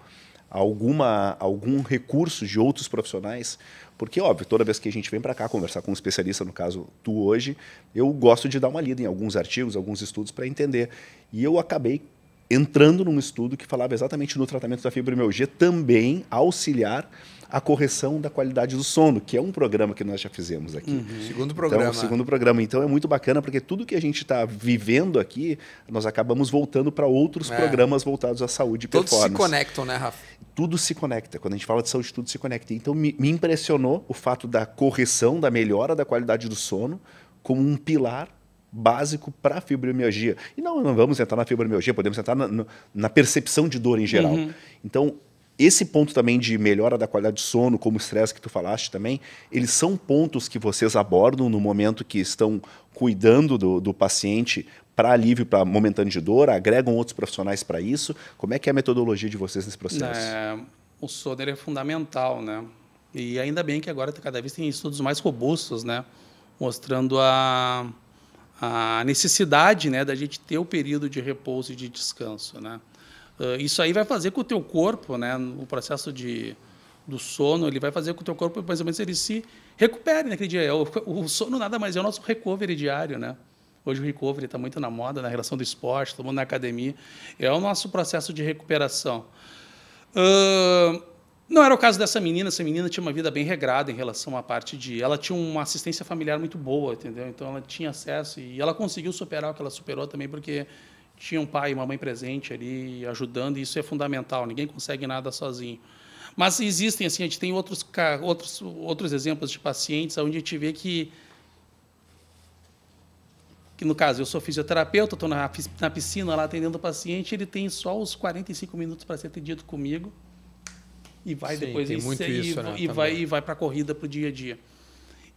Speaker 2: algum recurso de outros profissionais, porque, óbvio, toda vez que a gente vem para cá conversar com um especialista, no caso tu hoje, eu gosto de dar uma lida em alguns artigos, alguns estudos para entender. E eu acabei entrando num estudo que falava exatamente no tratamento da fibromialgia, também auxiliar a correção da qualidade do sono, que é um programa que nós já fizemos aqui.
Speaker 1: Segundo programa.
Speaker 2: Então, segundo programa. Então, é muito bacana, porque tudo que a gente está vivendo aqui, nós acabamos voltando para outros programas voltados à saúde e performance.
Speaker 1: Todos se conectam, né, Rafa?
Speaker 2: Tudo se conecta. Quando a gente fala de saúde, tudo se conecta. Então, me impressionou o fato da correção, da melhora da qualidade do sono, como um pilar básico para a fibromialgia. E não vamos entrar na fibromialgia, podemos entrar na percepção de dor em geral. Então, esse ponto também de melhora da qualidade de sono, como o estresse que tu falaste também, eles são pontos que vocês abordam no momento que estão cuidando do paciente para alívio, para momentâneo de dor, agregam outros profissionais para isso. Como é que é a metodologia de vocês nesse processo?
Speaker 3: O sono é fundamental, né? E ainda bem que agora cada vez tem estudos mais robustos, né? Mostrando a necessidade, né, da gente ter o período de repouso e de descanso, né? Isso aí vai fazer com o teu corpo, né, o processo do sono, ele vai fazer com o teu corpo, mais ou menos, ele se recupere naquele dia. O sono nada mais é o nosso recovery diário, né? Hoje o recovery está muito na moda, na relação do esporte, todo mundo na academia. É o nosso processo de recuperação. Não era o caso dessa menina. Essa menina tinha uma vida bem regrada em relação à parte de... Ela tinha uma assistência familiar muito boa, entendeu? Então, ela tinha acesso e ela conseguiu superar o que ela superou também, porque tinha um pai e uma mãe presente ali ajudando, e isso é fundamental. Ninguém consegue nada sozinho. Mas existem, assim, a gente tem outros exemplos de pacientes onde a gente vê que no caso, eu sou fisioterapeuta, estou na piscina lá atendendo o paciente, ele tem só os 45 minutos para ser atendido comigo, e vai depois vai para a corrida, para o dia a dia.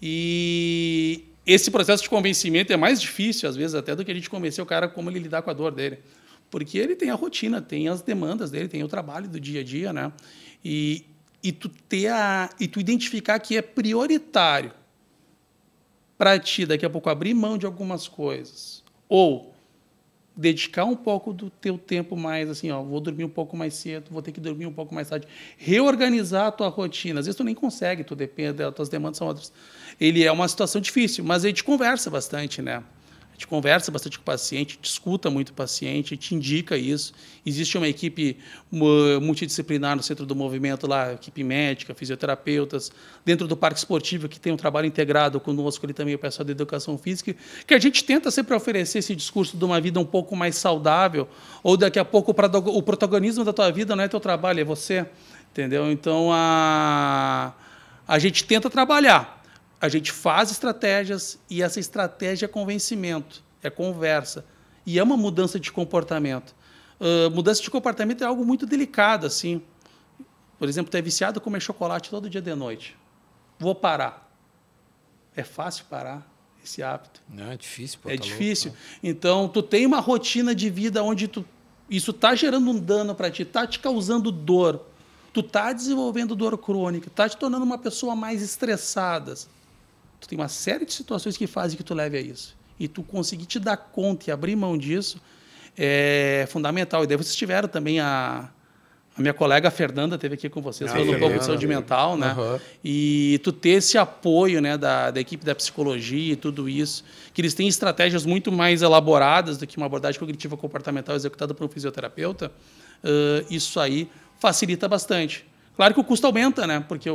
Speaker 3: E esse processo de convencimento é mais difícil, às vezes, até do que a gente convencer o cara como ele lidar com a dor dele. Porque ele tem a rotina, tem as demandas dele, tem o trabalho do dia a dia, né? E tu identificar que é prioritário para ti, daqui a pouco, abrir mão de algumas coisas, ou dedicar um pouco do teu tempo mais, assim, vou dormir um pouco mais cedo, vou ter que dormir um pouco mais tarde, reorganizar a tua rotina. Às vezes tu nem consegue, tu depende, as tuas demandas são outras. Ele é uma situação difícil, mas a gente conversa bastante, né? A gente conversa bastante com o paciente, escuta muito o paciente, te indica isso. Existe uma equipe multidisciplinar no Centro do Movimento, lá, equipe médica, fisioterapeutas, dentro do Parque Esportivo, que tem um trabalho integrado conosco ali também, o pessoal da Educação Física, que a gente tenta sempre oferecer esse discurso de uma vida um pouco mais saudável, ou daqui a pouco o protagonismo da tua vida não é teu trabalho, é você, entendeu? Então, a gente tenta trabalhar. A gente faz estratégias e essa estratégia é convencimento, é conversa. E é uma mudança de comportamento. Mudança de comportamento é algo muito delicado, assim. Por exemplo, tu é viciado a comer chocolate todo dia de noite. Vou parar. É fácil parar esse hábito.
Speaker 1: Não, é difícil. Pô,
Speaker 3: é difícil. Louco, então, tu tem uma rotina de vida onde isso está gerando um dano para ti, está te causando dor. Tu está desenvolvendo dor crônica, está te tornando uma pessoa mais estressada. Tu tem uma série de situações que fazem que tu leve a isso. E tu conseguir te dar conta e abrir mão disso é fundamental. E daí vocês tiveram também a A minha colega Fernanda esteve aqui com vocês falando um pouco de saúde mental, né?
Speaker 1: Uhum.
Speaker 3: E tu ter esse apoio, né, da equipe da psicologia e tudo isso, que eles têm estratégias muito mais elaboradas do que uma abordagem cognitiva comportamental executada por um fisioterapeuta, isso aí facilita bastante. Claro que o custo aumenta, né? Porque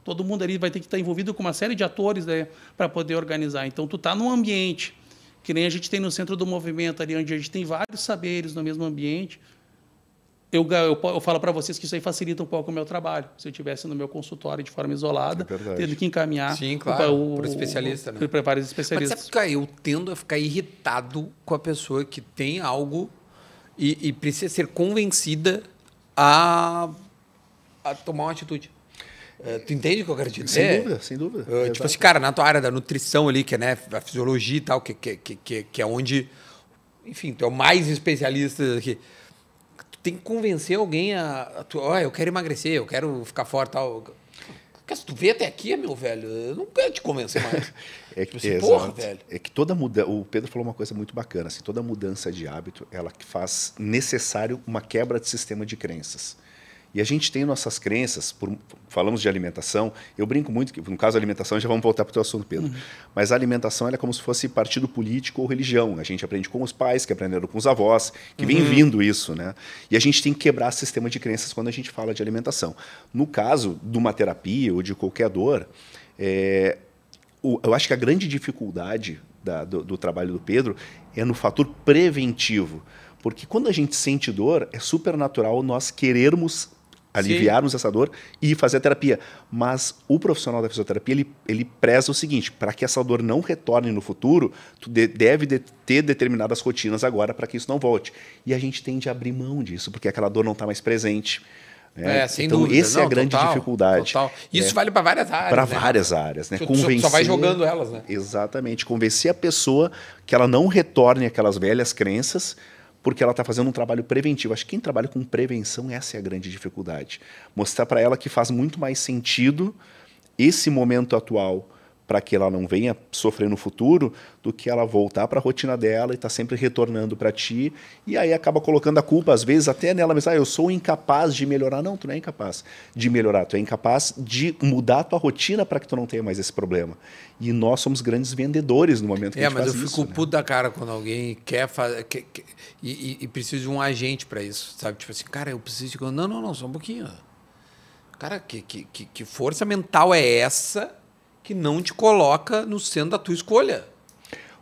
Speaker 3: todo mundo ali vai ter que estar envolvido com uma série de atores, né, para poder organizar. Então, tu tá num ambiente que nem a gente tem no centro do movimento ali, onde a gente tem vários saberes no mesmo ambiente. Eu falo para vocês que isso aí facilita um pouco o meu trabalho. Se eu estivesse no meu consultório de forma isolada, tendo que encaminhar
Speaker 1: para o especialista, né?
Speaker 3: Para vários especialistas.
Speaker 1: Mas sabe que eu tendo a ficar irritado com a pessoa que tem algo e precisa ser convencida a tomar uma atitude. Tu entende o que eu quero te dizer?
Speaker 2: Sem dúvida, sem dúvida.
Speaker 1: Tipo assim, cara, na tua área da nutrição ali, que é, né, a fisiologia e tal, que é onde, enfim, tu é o mais especialista aqui. Tem que convencer alguém eu quero emagrecer, eu quero ficar forte e tal. Porque se tu vê até aqui, meu velho, eu não quero te convencer mais.
Speaker 2: Tipo assim, porra, velho. É que toda mudança... O Pedro falou uma coisa muito bacana. Assim, toda mudança de hábito, ela faz necessário uma quebra de sistema de crenças. E a gente tem nossas crenças, falamos de alimentação, eu brinco muito, que no caso da alimentação, já vamos voltar para o teu assunto, Pedro, mas a alimentação ela é como se fosse partido político ou religião. A gente aprende com os pais, que aprenderam com os avós, que vem vindo isso, né? E a gente tem que quebrar o sistema de crenças quando a gente fala de alimentação. No caso de uma terapia ou de qualquer dor, eu acho que a grande dificuldade do trabalho do Pedro é no fator preventivo, porque quando a gente sente dor, é super natural nós querermos aliviarmos essa dor e fazer a terapia. Mas o profissional da fisioterapia, ele preza o seguinte, para que essa dor não retorne no futuro, tu deve ter determinadas rotinas agora para que isso não volte. E a gente tende a abrir mão disso, porque aquela dor não está mais presente. Né?
Speaker 1: Sem
Speaker 2: então,
Speaker 1: dúvida.
Speaker 2: essa é a grande dificuldade.
Speaker 1: Total. Isso vale para várias áreas.
Speaker 2: Para várias áreas. Né?
Speaker 1: Tu só vai jogando elas, né?
Speaker 2: Exatamente. Convencer a pessoa que ela não retorne àquelas velhas crenças, porque ela está fazendo um trabalho preventivo. Acho que quem trabalha com prevenção, essa é a grande dificuldade. Mostrar para ela que faz muito mais sentido esse momento atual para que ela não venha sofrer no futuro, do que ela voltar para a rotina dela e estar sempre retornando para ti, e aí acaba colocando a culpa, às vezes, até nela mesma. Eu sou incapaz de melhorar. Não, tu não é incapaz de melhorar, tu é incapaz de mudar a tua rotina para que tu não tenha mais esse problema. E nós somos grandes vendedores no momento que a gente faz isso.
Speaker 1: Mas eu fico puto da cara quando alguém quer fazer e precisa de um agente para isso, sabe? Tipo assim, cara, eu preciso de... Não, só um pouquinho. Cara, que força mental é essa que não te coloca no centro da tua escolha?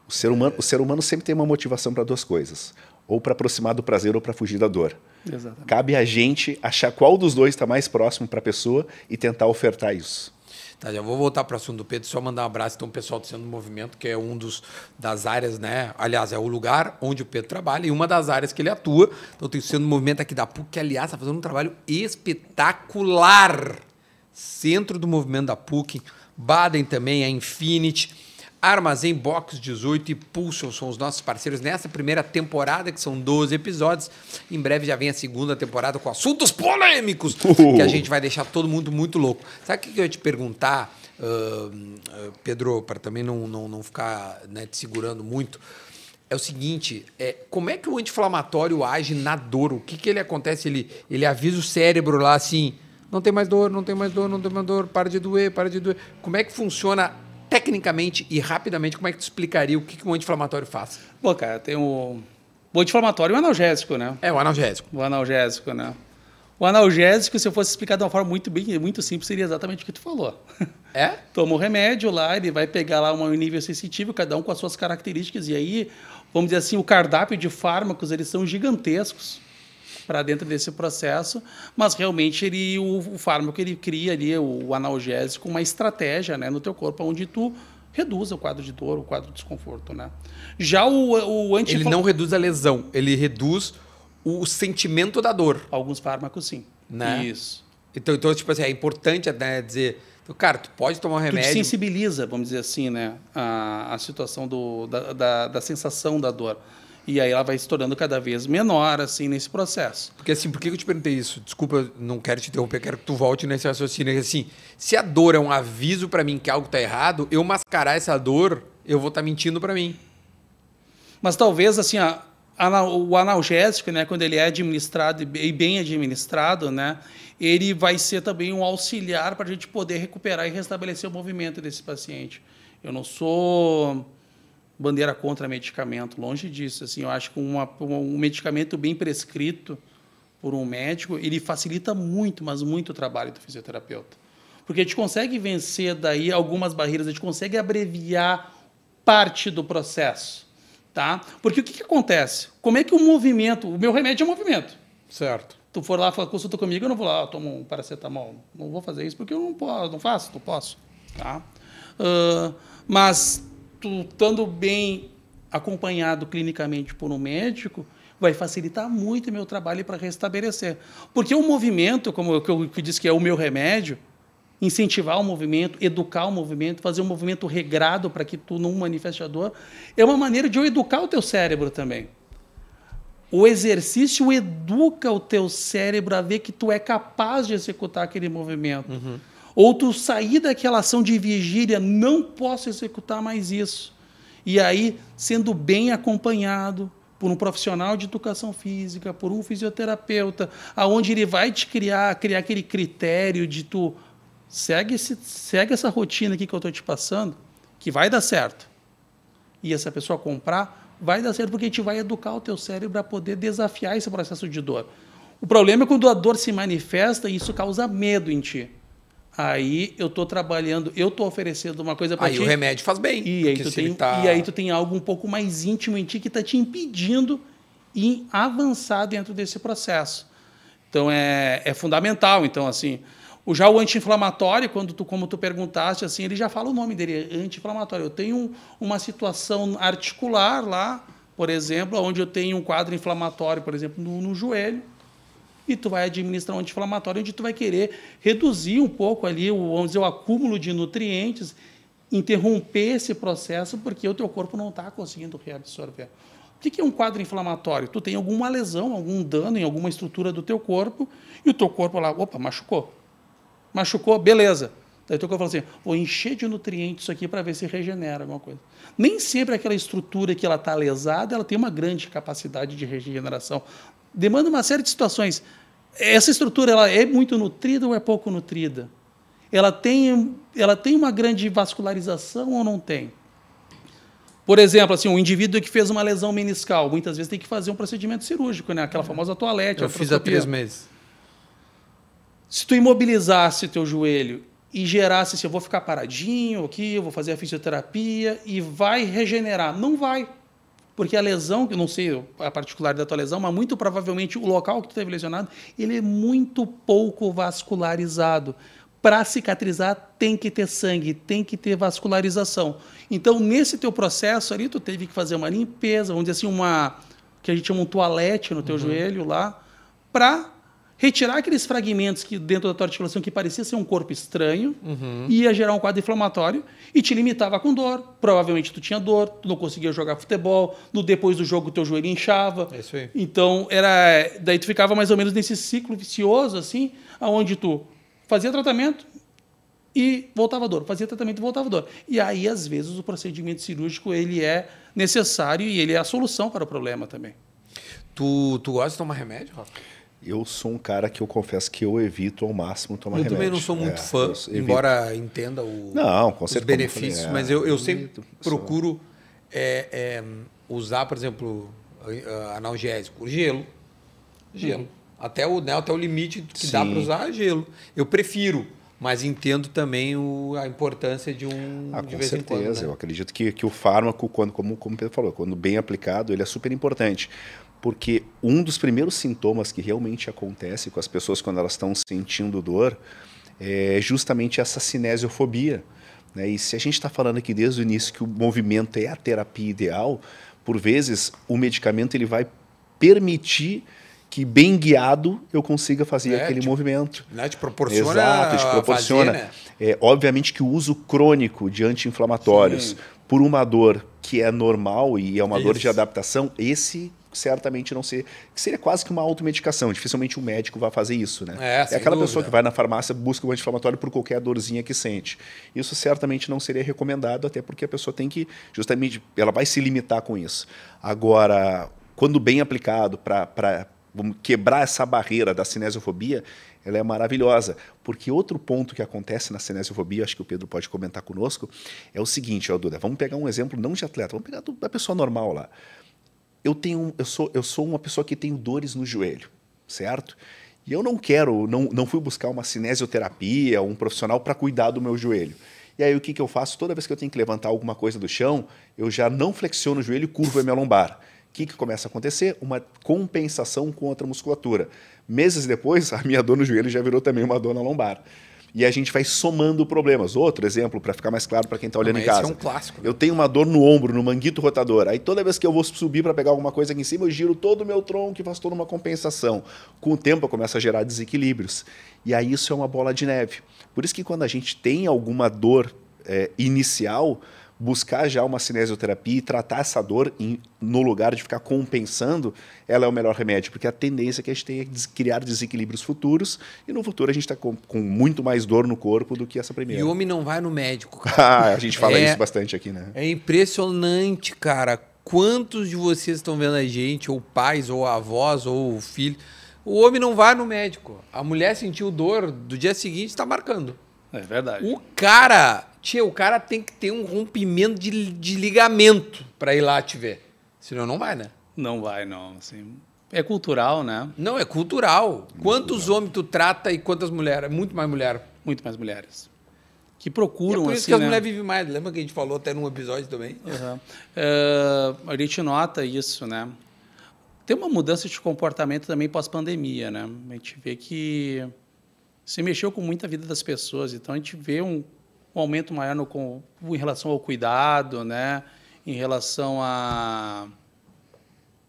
Speaker 2: O ser humano sempre tem uma motivação para duas coisas. Ou para aproximar do prazer ou para fugir da dor.
Speaker 3: Exatamente.
Speaker 2: Cabe a gente achar qual dos dois está mais próximo para a pessoa e tentar ofertar isso.
Speaker 1: Tá, já vou voltar para o assunto do Pedro, só mandar um abraço então, o pessoal do Centro do Movimento, que é um das áreas, né? Aliás, é o lugar onde o Pedro trabalha e uma das áreas que ele atua. Então tem o Centro do Movimento aqui da PUC, que, aliás, está fazendo um trabalho espetacular. Centro do Movimento da PUC, Baden também, a Infinity, Armazém Box 18 e Pulsion são os nossos parceiros nessa primeira temporada, que são 12 episódios. Em breve já vem a segunda temporada com assuntos polêmicos, que a gente vai deixar todo mundo muito louco. Sabe o que eu ia te perguntar, Pedro, para também não ficar, né, te segurando muito? É o seguinte, como é que o anti-inflamatório age na dor? O que ele acontece? Ele avisa o cérebro lá assim... Não tem mais dor, não tem mais dor, para de doer. Como é que funciona tecnicamente e rapidamente? Como é que tu explicaria o que um anti-inflamatório faz?
Speaker 3: Bom, cara, tem o anti-inflamatório e o analgésico, né?
Speaker 1: O analgésico.
Speaker 3: O analgésico, né? O analgésico, se eu fosse explicar de uma forma muito simples, seria exatamente o que tu falou. Toma o remédio lá, ele vai pegar lá um nível sensitivo, cada um com as suas características, e aí, vamos dizer assim, o cardápio de fármacos, eles são gigantescos para dentro desse processo, mas realmente o fármaco ele cria ali o analgésico, uma estratégia, né, no teu corpo, onde tu reduz o quadro de dor, o quadro de desconforto, né? Já o
Speaker 1: Ele não reduz a lesão, ele reduz o sentimento da dor.
Speaker 3: Alguns fármacos, sim.
Speaker 1: Né?
Speaker 3: Isso.
Speaker 1: Então, tipo assim, é importante, né, dizer... Cara, tu pode tomar um remédio...
Speaker 3: Tu sensibiliza, vamos dizer assim, né, a situação da sensação da dor. E aí ela vai se tornando cada vez menor, assim, nesse processo.
Speaker 1: Porque, assim, por que eu te perguntei isso? Desculpa, não quero te interromper, quero que tu volte nesse raciocínio. Assim, se a dor é um aviso para mim que algo está errado, eu mascarar essa dor, eu vou estar mentindo para mim.
Speaker 3: Mas talvez, assim, a o analgésico, né, quando ele é administrado e bem administrado, né, ele vai ser também um auxiliar para a gente poder recuperar e restabelecer o movimento desse paciente. Eu não sou bandeira contra medicamento, longe disso. Assim, eu acho que um medicamento bem prescrito por um médico, ele facilita muito, mas muito o trabalho do fisioterapeuta. Porque a gente consegue vencer daí algumas barreiras, a gente consegue abreviar parte do processo. Tá? Porque o que acontece? Como é que o movimento... O meu remédio é movimento.
Speaker 1: Certo.
Speaker 3: Tu for lá, consulta comigo, eu não vou lá, tomo um paracetamol. Não vou fazer isso porque eu não faço, não posso. Tá? Mas tu estando bem acompanhado clinicamente por um médico, vai facilitar muito o meu trabalho para restabelecer. Porque o movimento, como eu disse que é o meu remédio, incentivar o movimento, educar o movimento, fazer um movimento regrado para que tu não manifeste a dor, é uma maneira de eu educar o teu cérebro também. O exercício educa o teu cérebro a ver que tu é capaz de executar aquele movimento. Uhum. Ou tu sair daquela ação de vigília, não posso executar mais isso. E aí, sendo bem acompanhado por um profissional de educação física, por um fisioterapeuta, aonde ele vai te criar aquele critério de tu segue essa rotina aqui que eu estou te passando, que vai dar certo. E essa pessoa comprar, vai dar certo porque a gente vai educar o teu cérebro para poder desafiar esse processo de dor. O problema é quando a dor se manifesta e isso causa medo em ti. Aí eu estou trabalhando, eu estou oferecendo uma coisa para ti.
Speaker 1: Aí o remédio faz bem.
Speaker 3: E aí tu tem algo um pouco mais íntimo em ti que está te impedindo em avançar dentro desse processo. Então é fundamental. Então, assim, já o anti-inflamatório, como tu perguntaste, assim, ele já fala o nome dele, anti-inflamatório. Eu tenho uma situação articular lá, por exemplo, onde eu tenho um quadro inflamatório, por exemplo, no joelho, e tu vai administrar um anti-inflamatório onde tu vai querer reduzir um pouco ali vamos dizer, o acúmulo de nutrientes, interromper esse processo, porque o teu corpo não está conseguindo reabsorver. O que é um quadro inflamatório? Tu tem alguma lesão, algum dano em alguma estrutura do teu corpo, e o teu corpo lá, opa, machucou. Machucou, beleza. Daí o teu corpo fala assim, vou encher de nutrientes isso aqui para ver se regenera alguma coisa. Nem sempre aquela estrutura que ela está lesada, ela tem uma grande capacidade de regeneração. Demanda uma série de situações. Essa estrutura ela é muito nutrida ou é pouco nutrida? Ela tem uma grande vascularização ou não tem? Por exemplo, assim, um indivíduo que fez uma lesão meniscal, muitas vezes tem que fazer um procedimento cirúrgico, né? Aquela famosa toalete.
Speaker 1: Eu fiz há 3 meses.
Speaker 3: Se tu imobilizasse o teu joelho e gerasse assim, eu vou ficar paradinho aqui, eu vou fazer a fisioterapia e vai regenerar. Não vai. Porque a lesão, que eu não sei a particularidade da tua lesão, mas muito provavelmente o local que tu teve lesionado, ele é muito pouco vascularizado. Para cicatrizar, tem que ter sangue, tem que ter vascularização. Então, nesse teu processo ali, tu teve que fazer uma limpeza, vamos dizer assim, que a gente chama um toalete no teu joelho lá, para retirar aqueles fragmentos que dentro da tua articulação que parecia ser um corpo estranho, ia gerar um quadro inflamatório e te limitava com dor. Provavelmente tu tinha dor, tu não conseguia jogar futebol, depois do jogo o teu joelho inchava.
Speaker 1: É isso aí.
Speaker 3: Então, daí tu ficava mais ou menos nesse ciclo vicioso, assim, onde tu fazia tratamento e voltava a dor, fazia tratamento e voltava a dor. E aí, às vezes, o procedimento cirúrgico ele é necessário e ele é a solução para o problema também.
Speaker 1: Tu gosta de tomar remédio, Rafa?
Speaker 2: Eu sou um cara que eu confesso que eu evito ao máximo tomar remédio.
Speaker 1: Eu também não sou muito fã, embora entenda os benefícios, mas eu sempre procuro usar, por exemplo, analgésico, gelo. Até o limite que dá para usar gelo. Eu prefiro, mas entendo também a importância de de vez em quando. Com certeza,
Speaker 2: eu acredito que o fármaco, como o Pedro falou, quando bem aplicado, ele é super importante. Porque um dos primeiros sintomas que realmente acontece com as pessoas quando elas estão sentindo dor é justamente essa cinesiofobia. Né? E se a gente está falando aqui desde o início que o movimento é a terapia ideal, por vezes o medicamento ele vai permitir que, bem guiado, eu consiga fazer aquele movimento.
Speaker 1: Né? Te proporciona.
Speaker 2: Exato, te proporciona. Fazer, né? Obviamente que o uso crônico de anti-inflamatórios por uma dor que é normal e é uma dor de adaptação, esse certamente não seria, que seria quase que uma automedicação. Dificilmente um médico vai fazer isso, né? É aquela pessoa que vai na farmácia, busca um anti-inflamatório por qualquer dorzinha que sente. Isso certamente não seria recomendado, até porque a pessoa tem que, justamente, ela vai se limitar com isso. Agora, quando bem aplicado para quebrar essa barreira da cinesiofobia, ela é maravilhosa. Porque outro ponto que acontece na cinesiofobia, acho que o Pedro pode comentar conosco, é o seguinte, Duda, vamos pegar um exemplo não de atleta, vamos pegar da pessoa normal lá. Eu sou uma pessoa que tem dores no joelho, certo? E eu não fui buscar uma cinesioterapia, um profissional para cuidar do meu joelho. E aí o que eu faço? Toda vez que eu tenho que levantar alguma coisa do chão, eu já não flexiono o joelho e curvo a minha lombar. O que começa a acontecer? Uma compensação com outra musculatura. Meses depois, a minha dor no joelho já virou também uma dor na lombar. E a gente vai somando problemas. Outro exemplo, para ficar mais claro para quem está olhando em casa.
Speaker 1: Esse é um clássico. Né?
Speaker 2: Eu tenho uma dor no ombro, no manguito rotador. Aí toda vez que eu vou subir para pegar alguma coisa aqui em cima, eu giro todo o meu tronco e faço toda uma compensação. Com o tempo, eu começo a gerar desequilíbrios. E aí isso é uma bola de neve. Por isso que quando a gente tem alguma dor inicial, buscar já uma cinesioterapia e tratar essa dor no lugar de ficar compensando, ela é o melhor remédio, porque a tendência é que a gente tenha que criar desequilíbrios futuros e no futuro a gente está com muito mais dor no corpo do que essa primeira.
Speaker 1: E o homem não vai no médico, cara.
Speaker 2: A gente fala isso bastante aqui, né?
Speaker 1: É impressionante, cara. Quantos de vocês estão vendo a gente, ou pais, ou avós, ou filho? O homem não vai no médico. A mulher sentiu dor, do dia seguinte está marcando.
Speaker 3: É verdade.
Speaker 1: O cara tem que ter um rompimento de ligamento para ir lá te ver. Senão não vai, né?
Speaker 3: Não vai, não. Assim, é cultural, né?
Speaker 1: Não, é cultural. Quantos homens tu trata e quantas mulheres? Muito mais mulher.
Speaker 3: Muito mais mulheres. Que procuram,
Speaker 1: E é por isso
Speaker 3: assim,
Speaker 1: que as
Speaker 3: né?
Speaker 1: mulheres vivem mais. Lembra que a gente falou até num episódio também?
Speaker 3: Uhum. A gente nota isso, né? Tem uma mudança de comportamento também pós-pandemia, né? A gente vê que se mexeu com muita vida das pessoas, então a gente vê um aumento maior em relação ao cuidado, né? Em relação a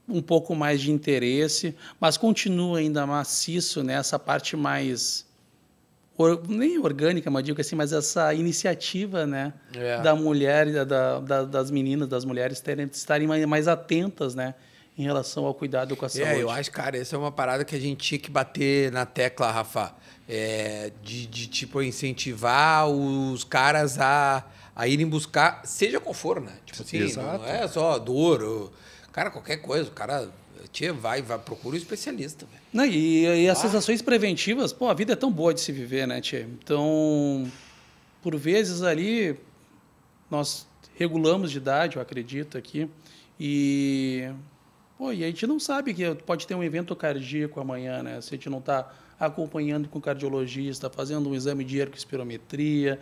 Speaker 3: um pouco mais de interesse, mas continua ainda maciço nessa parte mais nem orgânica, mas digo assim, mas essa iniciativa, né, da mulher, das meninas, das mulheres estarem mais atentas, né, em relação ao cuidado com a saúde.
Speaker 1: Eu acho, cara, essa é uma parada que a gente tinha que bater na tecla, Rafa, tipo, incentivar os caras a irem buscar, seja qual for, né? Tipo assim, não é só dor, cara, qualquer coisa, o cara vai procura um especialista, velho.
Speaker 3: Não, e as sensações preventivas, pô, a vida é tão boa de se viver, né, tchê? Então, por vezes ali, nós regulamos de idade, eu acredito aqui, e a gente não sabe que pode ter um evento cardíaco amanhã, né? Se a gente não está acompanhando com o cardiologista, fazendo um exame de ergospirometria,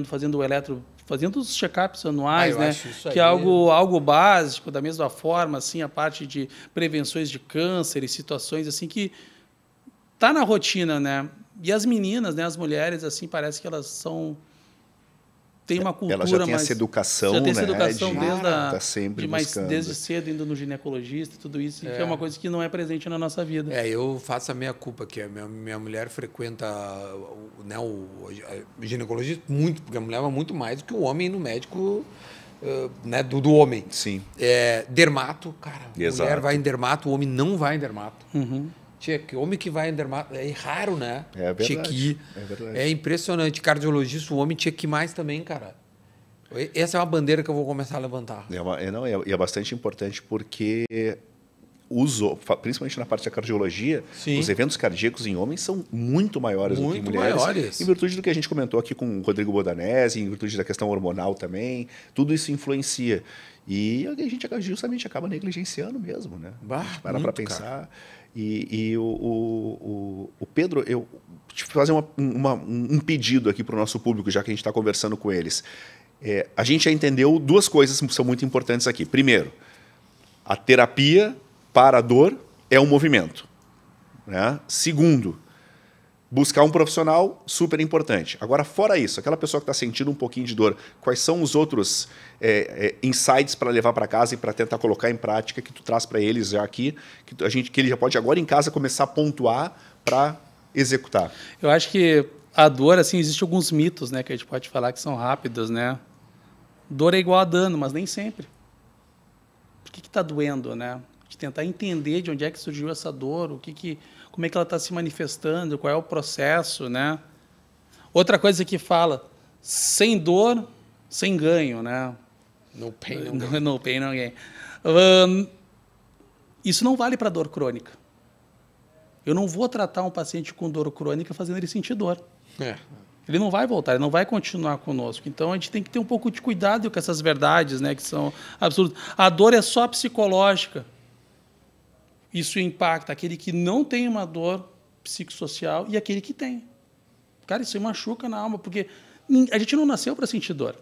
Speaker 3: fazendo os check-ups anuais, né? Que é algo básico, da mesma forma, assim, a parte de prevenções de câncer e situações assim que tá na rotina, né? E as meninas, né, as mulheres, assim, parece que elas tem uma cultura,
Speaker 2: ela já tem essa educação,
Speaker 3: já tem
Speaker 2: né?
Speaker 3: Essa educação
Speaker 2: Tá sempre buscando.
Speaker 3: desde cedo indo no ginecologista, tudo isso, que é uma coisa que não é presente na nossa vida.
Speaker 1: Eu faço a minha culpa, que a minha mulher frequenta, né, o ginecologista muito, porque a mulher vai muito mais do que o homem no médico, né, do homem.
Speaker 2: Sim.
Speaker 1: Dermato, cara,
Speaker 2: Exato.
Speaker 1: A mulher vai em dermato, o homem não vai em dermato.
Speaker 3: Uhum.
Speaker 1: Que homem que vai em dermato é raro, né?
Speaker 2: É verdade.
Speaker 1: É impressionante. Cardiologista, o homem tinha que ir mais também, cara. Essa é uma bandeira que eu vou começar a levantar.
Speaker 2: É bastante importante porque principalmente na parte da cardiologia,
Speaker 1: Sim.
Speaker 2: Os eventos cardíacos em homens são muito maiores do que em mulheres.
Speaker 1: Maiores.
Speaker 2: Em virtude do que a gente comentou aqui com o Rodrigo Bodanese, em virtude da questão hormonal também, tudo isso influencia. E a gente justamente acaba negligenciando mesmo, né? Para pensar. Cara. E o Pedro, eu te fazer um pedido aqui para o nosso público, já que a gente está conversando com eles. A gente já entendeu duas coisas que são muito importantes aqui. Primeiro, a terapia para a dor é um movimento, né? Segundo, buscar um profissional, super importante. Agora, fora isso, aquela pessoa que está sentindo um pouquinho de dor, quais são os outros insights para levar para casa e para tentar colocar em prática que tu traz para eles já aqui, que ele já pode agora em casa começar a pontuar para executar?
Speaker 3: Eu acho que a dor, assim, existe alguns mitos, né, que a gente pode falar que são rápidos, né? Dor é igual a dano, mas nem sempre. Por que está doendo, né? De tentar entender de onde é que surgiu essa dor, como é que ela está se manifestando, qual é o processo, né? Outra coisa que fala, sem dor, sem ganho, né?
Speaker 1: No pain,
Speaker 3: no gain. Isso não vale para dor crônica. Eu não vou tratar um paciente com dor crônica fazendo ele sentir dor. Ele não vai voltar, ele não vai continuar conosco. Então, a gente tem que ter um pouco de cuidado com essas verdades, né, que são absurdas. A dor é só psicológica. Isso impacta aquele que não tem uma dor psicossocial e aquele que tem. Cara, isso aí machuca na alma, porque a gente não nasceu para sentir dor.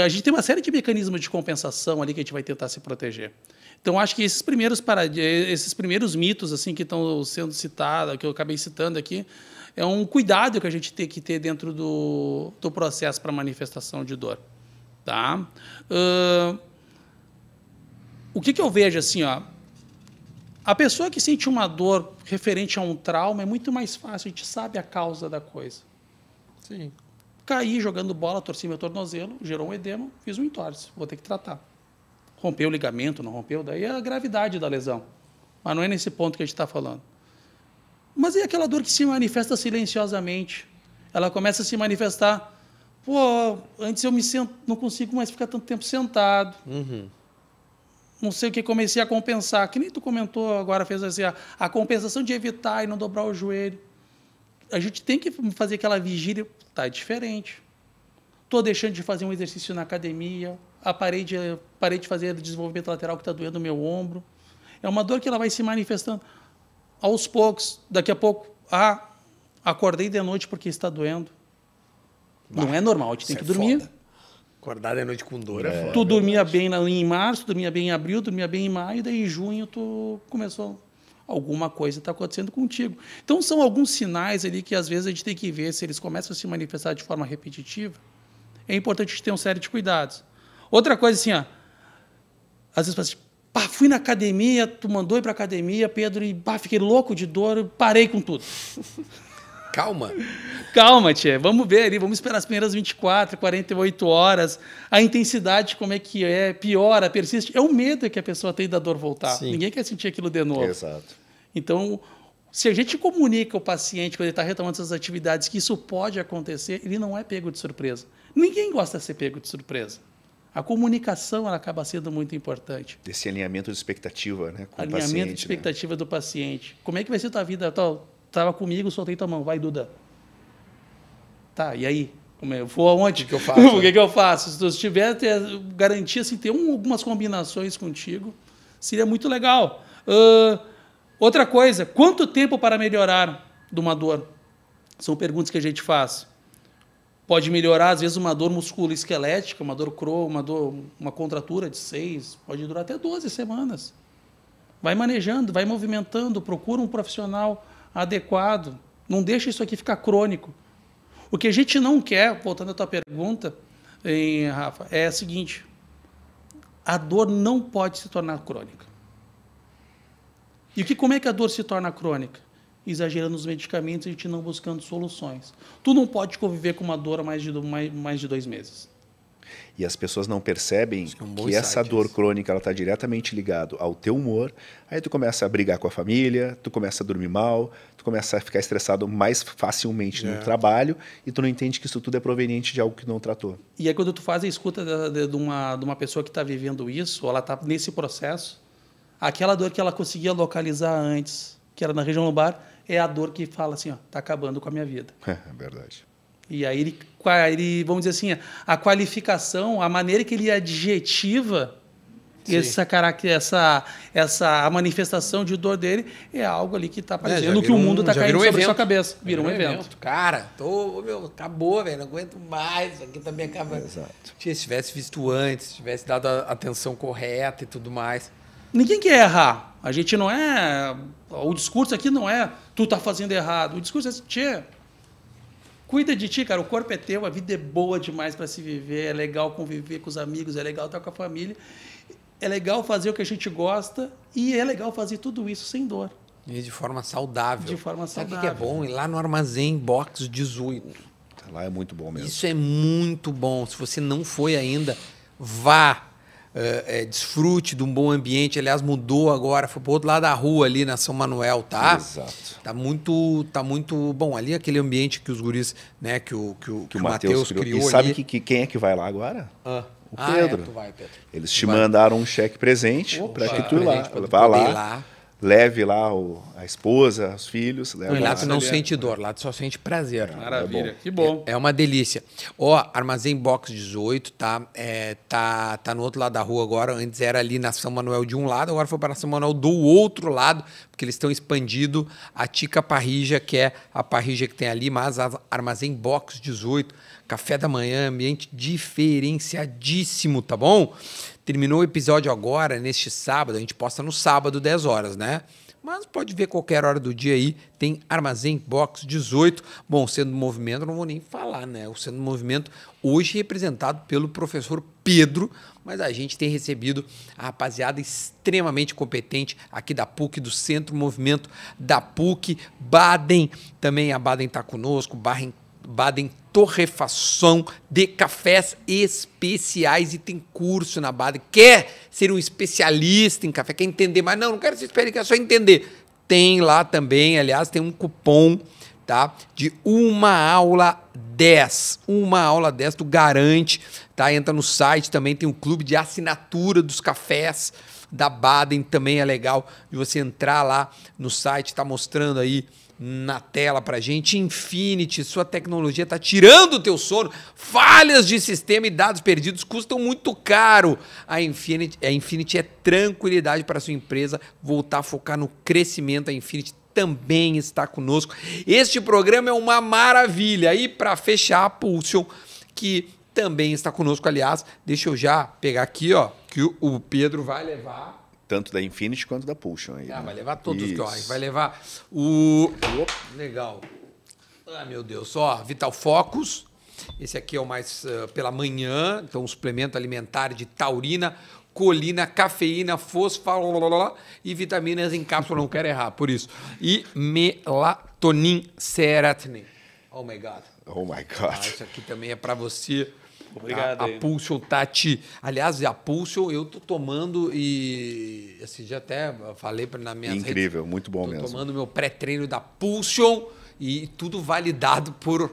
Speaker 3: A gente tem uma série de mecanismos de compensação ali que a gente vai tentar se proteger. Então, acho que esses primeiros mitos assim que estão sendo citados, que eu acabei citando aqui, é um cuidado que a gente tem que ter dentro do processo para manifestação de dor. Tá? O que eu vejo assim, ó, a pessoa que sente uma dor referente a um trauma é muito mais fácil, a gente sabe a causa da coisa.
Speaker 1: Sim.
Speaker 3: Caí jogando bola, torci meu tornozelo, gerou um edema, fiz um entorse, vou ter que tratar. Rompeu o ligamento, não rompeu, daí é a gravidade da lesão. Mas não é nesse ponto que a gente está falando. Mas e aquela dor que se manifesta silenciosamente? Ela começa a se manifestar. Pô, antes eu não consigo mais ficar tanto tempo sentado. Não sei o que, comecei a compensar. Que nem tu comentou agora, fez assim, a compensação de evitar e não dobrar o joelho. A gente tem que fazer aquela vigília. Tá diferente. Estou deixando de fazer um exercício na academia. Parei de fazer desenvolvimento lateral que está doendo no meu ombro. É uma dor que ela vai se manifestando aos poucos. Daqui a pouco, acordei de noite porque está doendo. Não é normal, a gente tem que dormir.
Speaker 1: Foda. Acordar de noite com dor é foda.
Speaker 3: Tu dormia bem em março, dormia bem em abril, dormia bem em maio, daí em junho tu começou... Alguma coisa está acontecendo contigo. Então, são alguns sinais ali que, às vezes, a gente tem que ver se eles começam a se manifestar de forma repetitiva. É importante a gente ter uma série de cuidados. Outra coisa, assim, ó, às vezes, assim, fui na academia, tu mandou ir para a academia, Pedro, e fiquei louco de dor, parei com tudo.
Speaker 1: Calma.
Speaker 3: Calma, tia. Vamos ver ali, vamos esperar as primeiras 24, 48 horas. A intensidade, como é que é, piora, persiste. É o medo que a pessoa tem da dor voltar.
Speaker 1: Sim.
Speaker 3: Ninguém quer sentir aquilo de novo.
Speaker 2: Exato.
Speaker 3: Então, se a gente comunica ao paciente, quando ele está retomando essas atividades, que isso pode acontecer, ele não é pego de surpresa. Ninguém gosta de ser pego de surpresa. A comunicação ela acaba sendo muito importante.
Speaker 2: Esse alinhamento de expectativa, né, com o paciente.
Speaker 3: Alinhamento de expectativa do paciente. Como é que vai ser a tua vida? Estava comigo, soltei tua mão. Vai, Duda. Tá, e aí? Vou aonde?
Speaker 1: O que eu faço?
Speaker 3: O que eu faço? Se tu tiver garantia, assim, ter algumas combinações contigo, seria muito legal. Outra coisa, quanto tempo para melhorar de uma dor? São perguntas que a gente faz. Pode melhorar, às vezes, uma dor musculoesquelética, uma dor uma contratura de 6, pode durar até 12 semanas. Vai manejando, vai movimentando, procura um profissional adequado. Não deixa isso aqui ficar crônico. O que a gente não quer, voltando à tua pergunta, Rafa, é o seguinte: a dor não pode se tornar crônica. E como é que a dor se torna crônica? Exagerando os medicamentos e a gente não buscando soluções. Tu não pode conviver com uma dor há mais de 2 meses.
Speaker 2: E as pessoas não percebem que essa
Speaker 1: insight
Speaker 2: dor
Speaker 1: esse.
Speaker 2: crônica está diretamente ligada ao teu humor. Aí tu começa a brigar com a família, tu começa a dormir mal, tu começa a ficar estressado mais facilmente no trabalho e tu não entende que isso tudo é proveniente de algo que não tratou.
Speaker 3: E aí quando tu faz a escuta de uma pessoa que está vivendo isso, ou ela está nesse processo, aquela dor que ela conseguia localizar antes, que era na região lombar, é a dor que fala assim, ó, tá acabando com a minha vida.
Speaker 2: É verdade.
Speaker 3: E aí ele, vamos dizer assim, a qualificação, a maneira que ele adjetiva a manifestação de dor dele é algo ali que está parecendo que o mundo está caindo sobre a sua cabeça. Vira um evento.
Speaker 1: Cara, acabou, velho, não aguento mais, isso aqui também acaba.
Speaker 2: Exato.
Speaker 1: Se tivesse visto antes, se tivesse dado a atenção correta e tudo mais.
Speaker 3: Ninguém quer errar. A gente não é... O discurso aqui não é tu tá fazendo errado. O discurso é assim, tchê, cuida de ti, cara. O corpo é teu, a vida é boa demais para se viver. É legal conviver com os amigos, é legal estar com a família. É legal fazer o que a gente gosta e é legal fazer tudo isso sem dor.
Speaker 1: E de forma saudável.
Speaker 3: De forma
Speaker 1: Sabe o
Speaker 3: saudável.
Speaker 1: que é bom? Ir lá no Armazém Box 18.
Speaker 2: Lá é muito bom mesmo.
Speaker 1: Isso é muito bom. Se você não foi ainda, vá. Desfrute de um bom ambiente. Aliás, mudou agora, foi para o outro lado da rua ali na São Manuel, tá?
Speaker 2: Exato.
Speaker 1: Tá muito bom. Ali aquele ambiente que os guris, né, que o Matheus criou.
Speaker 2: E sabe
Speaker 1: ali.
Speaker 2: quem é que vai lá agora? O Pedro.
Speaker 1: Tu vai, Pedro.
Speaker 2: Eles te mandaram um cheque presente para que tu
Speaker 1: presente pra tu
Speaker 2: vá
Speaker 1: poder ir
Speaker 2: lá,
Speaker 1: lá.
Speaker 2: leve lá a esposa, os filhos. Leva
Speaker 1: Não, e lá
Speaker 2: lá.
Speaker 1: tu não sente dor, lá tu só sente prazer.
Speaker 3: Maravilha, que bom.
Speaker 1: É uma delícia. Ó, Armazém Box 18, tá? Tá no outro lado da rua agora. Antes era ali na São Manuel de um lado, agora foi para São Manuel do outro lado, porque eles estão expandindo a Tica Parrija, que é a parrija que tem ali, mas a Armazém Box 18, café da manhã, ambiente diferenciadíssimo, tá bom? Terminou o episódio agora, neste sábado, a gente posta no sábado, 10 horas, né? Mas pode ver qualquer hora do dia aí, tem Armazém Box 18. Bom, o Centro do Movimento, não vou nem falar, né? O Centro do Movimento, hoje representado pelo professor Pedro, mas a gente tem recebido a rapaziada extremamente competente aqui da PUC, do Centro do Movimento da PUC, Baden, também a Baden está conosco, Baden Torrefação de Cafés Especiais, e tem curso na Baden. Quer ser um especialista em café, quer entender, mas não quero ser especialista, quero só entender. Tem lá também, aliás, tem um cupom, tá? De uma aula 10. Uma aula 10, tu garante, tá? Entra no site, também tem um clube de assinatura dos cafés da Baden, também é legal de você entrar lá no site, tá mostrando aí na tela pra gente. Infinity, sua tecnologia tá tirando o teu sono. Falhas de sistema e dados perdidos custam muito caro. A Infinity é tranquilidade para sua empresa voltar a focar no crescimento. A Infinity também está conosco. Este programa é uma maravilha. E para fechar, a Pulsion, que também está conosco, aliás, deixa eu já pegar aqui, ó, que o Pedro vai levar.
Speaker 2: Tanto da Infinity quanto da Pulsion. Aí,
Speaker 1: Ah,
Speaker 2: né?
Speaker 1: vai levar todos
Speaker 2: Isso.
Speaker 1: os vai levar o... Legal. Ah, meu Deus. Ó, Vital Focus. Esse aqui é o mais pela manhã. Então, um suplemento alimentar de taurina, colina, cafeína, fosforo e vitaminas em cápsula. Não quero errar, por isso. E melatonin, serotonin. Oh, my God.
Speaker 2: Oh, my God.
Speaker 1: Isso aqui também é para você.
Speaker 3: Obrigado
Speaker 1: A
Speaker 3: aí.
Speaker 1: Pulsion Tati. Aliás, a Pulsion eu tô tomando e assim, já até falei na minha
Speaker 2: Incrível, muito bom
Speaker 1: tô
Speaker 2: mesmo.
Speaker 1: tomando meu pré-treino da Pulsion e tudo validado por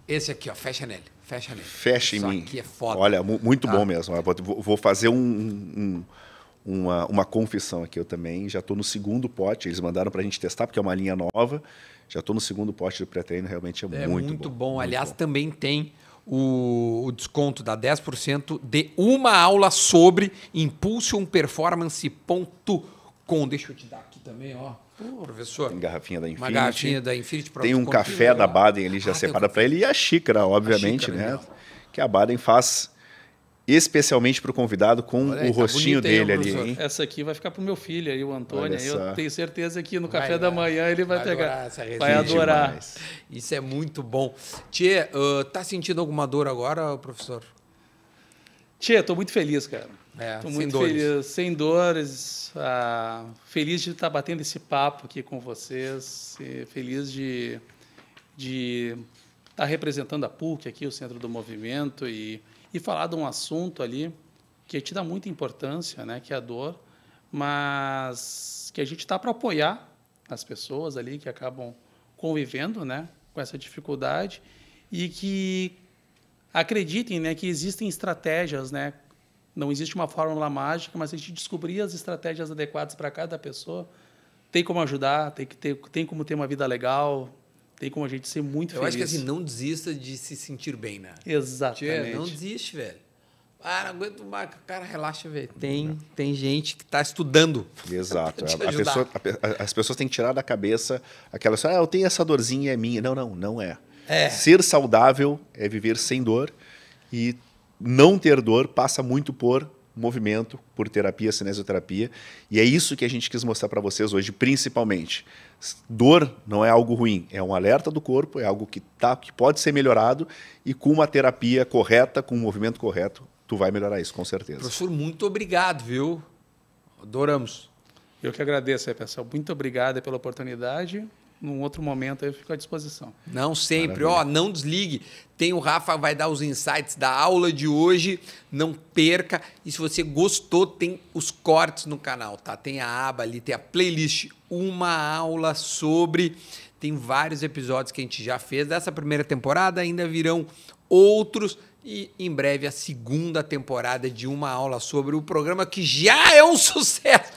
Speaker 1: esse aqui, ó. Fecha nele. Fecha nele.
Speaker 2: Fecha em
Speaker 1: Isso
Speaker 2: mim.
Speaker 1: aqui é foda.
Speaker 2: Olha, muito
Speaker 1: Tá.
Speaker 2: bom mesmo. Eu vou fazer uma confissão aqui. Eu também já estou no segundo pote. Eles mandaram para a gente testar, porque é uma linha nova. Já estou no segundo pote do pré-treino. Realmente é muito bom. Muito
Speaker 1: Aliás,
Speaker 2: bom.
Speaker 1: também tem o desconto da 10% de uma aula sobre impulsionperformance.com. Deixa eu te dar aqui também, ó. Professor.
Speaker 2: Tem garrafinha da Infinity.
Speaker 1: Uma garrafinha da Infinity. Pra
Speaker 2: Tem
Speaker 1: você
Speaker 2: um
Speaker 1: comprar.
Speaker 2: café da Baden ali, já
Speaker 1: tem
Speaker 2: separa
Speaker 1: o
Speaker 2: para ele. E a xícara, obviamente,
Speaker 1: xícara,
Speaker 2: né?
Speaker 1: legal.
Speaker 2: Que a Baden faz especialmente para o convidado com
Speaker 1: Olha aí,
Speaker 2: o
Speaker 1: tá
Speaker 2: rostinho
Speaker 1: bonito aí,
Speaker 2: dele
Speaker 1: professor.
Speaker 2: ali, hein?
Speaker 3: Essa aqui vai ficar pro meu filho aí, o Antônio.
Speaker 2: Olha
Speaker 3: Aí
Speaker 2: só.
Speaker 3: eu tenho certeza que no
Speaker 1: Vai
Speaker 3: café da
Speaker 1: lá.
Speaker 3: manhã ele vai
Speaker 1: Vai adorar
Speaker 3: pegar.
Speaker 1: essa resenha.
Speaker 3: Vai adorar.
Speaker 2: Demais.
Speaker 1: Isso é muito bom. Tchê, tá sentindo alguma dor agora, professor?
Speaker 3: Tchê, tô muito feliz, cara. Tô
Speaker 1: sem
Speaker 3: muito
Speaker 1: dores.
Speaker 3: feliz, sem dores. Feliz de estar batendo esse papo aqui com vocês. Feliz de estar representando a PUC aqui, o Centro do Movimento, e falar de um assunto ali que te dá muita importância, né, que é a dor, mas que a gente está para apoiar as pessoas ali que acabam convivendo, né, com essa dificuldade, e que acreditem, né, que existem estratégias, né? Não existe uma fórmula mágica, mas a gente descobrir as estratégias adequadas para cada pessoa, tem como ajudar, tem como ter uma vida legal, tem como a gente ser muito
Speaker 1: Eu
Speaker 3: feliz.
Speaker 1: acho que assim, não desista de se sentir bem, né? Tchê,
Speaker 3: Exatamente.
Speaker 1: não desiste, velho. Ah, não aguento mais. Cara, relaxa, velho. Tem gente que está estudando.
Speaker 2: Exato.
Speaker 1: Pra te ajudar.
Speaker 2: As pessoas têm que tirar da cabeça aquela história, eu tenho essa dorzinha, é minha. Não é.
Speaker 1: É.
Speaker 2: Ser saudável é viver sem dor, e não ter dor passa muito por movimento, por terapia, cinesioterapia, e é isso que a gente quis mostrar para vocês hoje, principalmente. Dor não é algo ruim, é um alerta do corpo, é algo que pode ser melhorado, e com uma terapia correta, com um movimento correto, tu vai melhorar isso, com certeza.
Speaker 1: Professor, muito obrigado, viu? Adoramos.
Speaker 3: Eu que agradeço aí, pessoal. Muito obrigado pela oportunidade. Num outro momento eu fico à disposição.
Speaker 1: Não, sempre.
Speaker 2: Maravilha.
Speaker 1: Ó, não desligue. Tem o Rafa, vai dar os insights da aula de hoje. Não perca. E se você gostou, tem os cortes no canal, tá? Tem a aba ali, tem a playlist. Uma aula sobre... Tem vários episódios que a gente já fez. Dessa primeira temporada ainda virão outros e em breve a segunda temporada de Uma Aula Sobre, o programa que já é um sucesso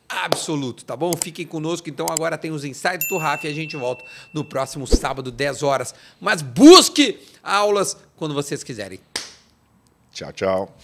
Speaker 1: absoluto, tá bom? Fiquem conosco, então agora tem os insights do Rafa e a gente volta no próximo sábado, 10 horas. Mas busque aulas quando vocês quiserem.
Speaker 2: Tchau, tchau.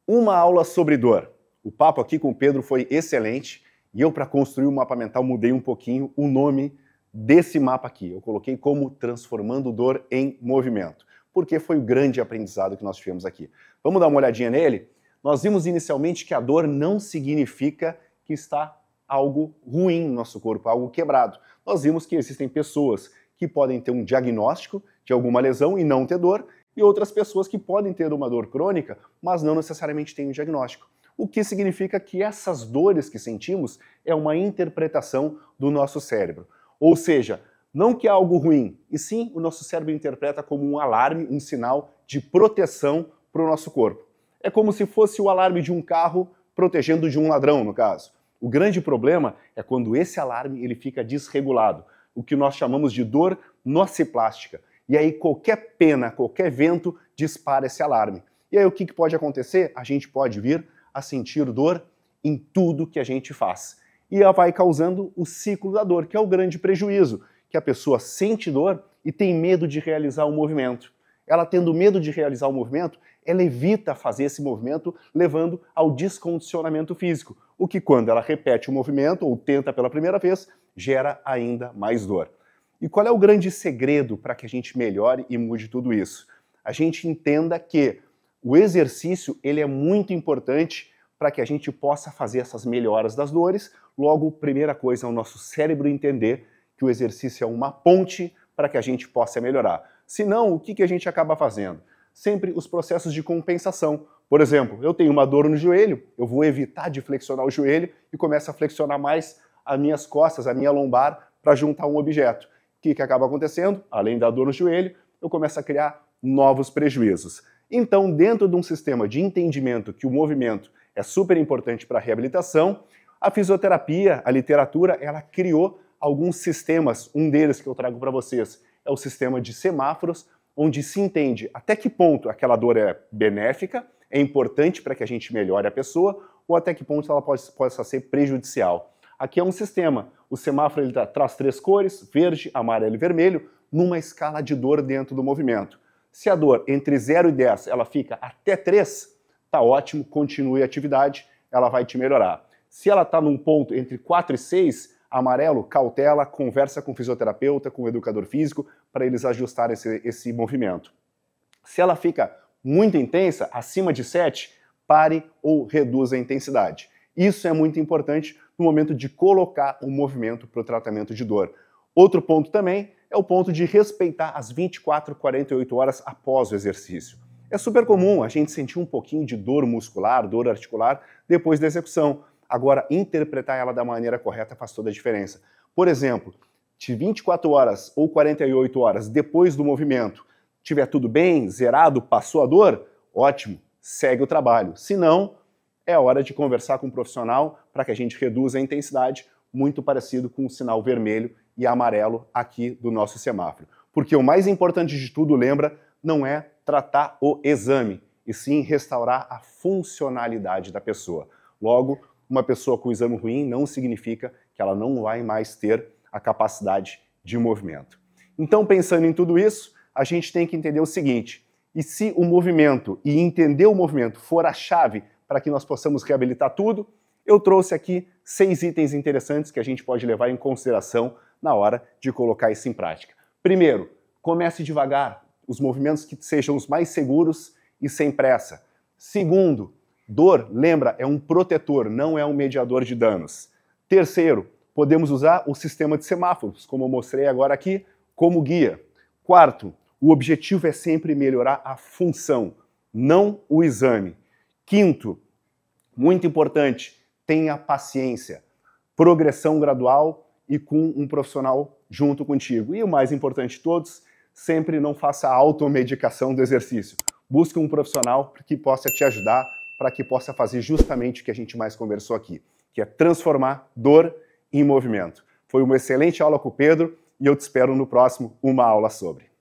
Speaker 2: Uma aula sobre dor. O papo aqui com o Pedro foi excelente e eu, para construir o mapa mental, mudei um pouquinho o nome desse mapa aqui. Eu coloquei como Transformando Dor em Movimento, porque foi o grande aprendizado que nós tivemos aqui. Vamos dar uma olhadinha nele? Nós vimos inicialmente que a dor não significa que está algo ruim no nosso corpo, algo quebrado. Nós vimos que existem pessoas que podem ter um diagnóstico de alguma lesão e não ter dor, e outras pessoas que podem ter uma dor crônica, mas não necessariamente têm um diagnóstico. O que significa que essas dores que sentimos é uma interpretação do nosso cérebro. Ou seja, não que é algo ruim, e sim o nosso cérebro interpreta como um alarme, um sinal de proteção para o nosso corpo. É como se fosse o alarme de um carro protegendo de um ladrão, no caso. O grande problema é quando esse alarme ele fica desregulado, o que nós chamamos de dor nociplástica. E aí qualquer pena, qualquer vento dispara esse alarme. E aí o que pode acontecer? A gente pode vir a sentir dor em tudo que a gente faz. E ela vai causando o ciclo da dor, que é o grande prejuízo, que a pessoa sente dor e tem medo de realizar o movimento. Ela tendo medo de realizar o movimento, ela evita fazer esse movimento, levando ao descondicionamento físico, o que quando ela repete o movimento ou tenta pela primeira vez, gera ainda mais dor. E qual é o grande segredo para que a gente melhore e mude tudo isso? A gente entenda que o exercício ele é muito importante para que a gente possa fazer essas melhoras das dores. Logo, primeira coisa é o nosso cérebro entender que o exercício é uma ponte para que a gente possa melhorar. Senão, o que a gente acaba fazendo? Sempre os processos de compensação. Por exemplo, eu tenho uma dor no joelho, eu vou evitar de flexionar o joelho e começo a flexionar mais as minhas costas, a minha lombar, para juntar um objeto. O que acaba acontecendo? Além da dor no joelho, eu começo a criar novos prejuízos. Então, dentro de um sistema de entendimento que o movimento é super importante para a reabilitação, a fisioterapia, a literatura, ela criou alguns sistemas. Um deles que eu trago para vocês é o sistema de semáforos, onde se entende até que ponto aquela dor é benéfica, é importante para que a gente melhore a pessoa, ou até que ponto ela possa ser prejudicial. Aqui é um sistema. O semáforo ele traz 3 cores, verde, amarelo e vermelho, numa escala de dor dentro do movimento. Se a dor entre 0 e 10 ela fica até 3, tá ótimo, continue a atividade, ela vai te melhorar. Se ela está num ponto entre 4 e 6, amarelo, cautela, conversa com o fisioterapeuta, com o educador físico, para eles ajustarem esse movimento. Se ela fica muito intensa, acima de 7, pare ou reduza a intensidade. Isso é muito importante no momento de colocar o movimento para o tratamento de dor. Outro ponto também é o ponto de respeitar as 24, 48 horas após o exercício. É super comum a gente sentir um pouquinho de dor muscular, dor articular, depois da execução. Agora, interpretar ela da maneira correta faz toda a diferença. Por exemplo, de 24 horas ou 48 horas depois do movimento, tiver tudo bem, zerado, passou a dor, ótimo, segue o trabalho. Se não, é hora de conversar com um profissional para que a gente reduza a intensidade, muito parecido com o sinal vermelho e amarelo aqui do nosso semáforo. Porque o mais importante de tudo, lembra, não é tratar o exame, e sim restaurar a funcionalidade da pessoa. Logo, uma pessoa com exame ruim não significa que ela não vai mais ter a capacidade de movimento. Então, pensando em tudo isso, a gente tem que entender o seguinte: e se o movimento e entender o movimento for a chave para que nós possamos reabilitar tudo, eu trouxe aqui 6 itens interessantes que a gente pode levar em consideração na hora de colocar isso em prática. Primeiro, comece devagar, os movimentos que sejam os mais seguros e sem pressa. Segundo, dor, lembra, é um protetor, não é um mediador de danos. Terceiro, podemos usar o sistema de semáforos, como eu mostrei agora aqui, como guia. Quarto, o objetivo é sempre melhorar a função, não o exame. Quinto, muito importante, tenha paciência, progressão gradual e com um profissional junto contigo. E o mais importante de todos, sempre não faça a automedicação do exercício. Busque um profissional que possa te ajudar, para que possa fazer justamente o que a gente mais conversou aqui, que é transformar dor em movimento. Foi uma excelente aula com o Pedro e eu te espero no próximo Uma Aula Sobre.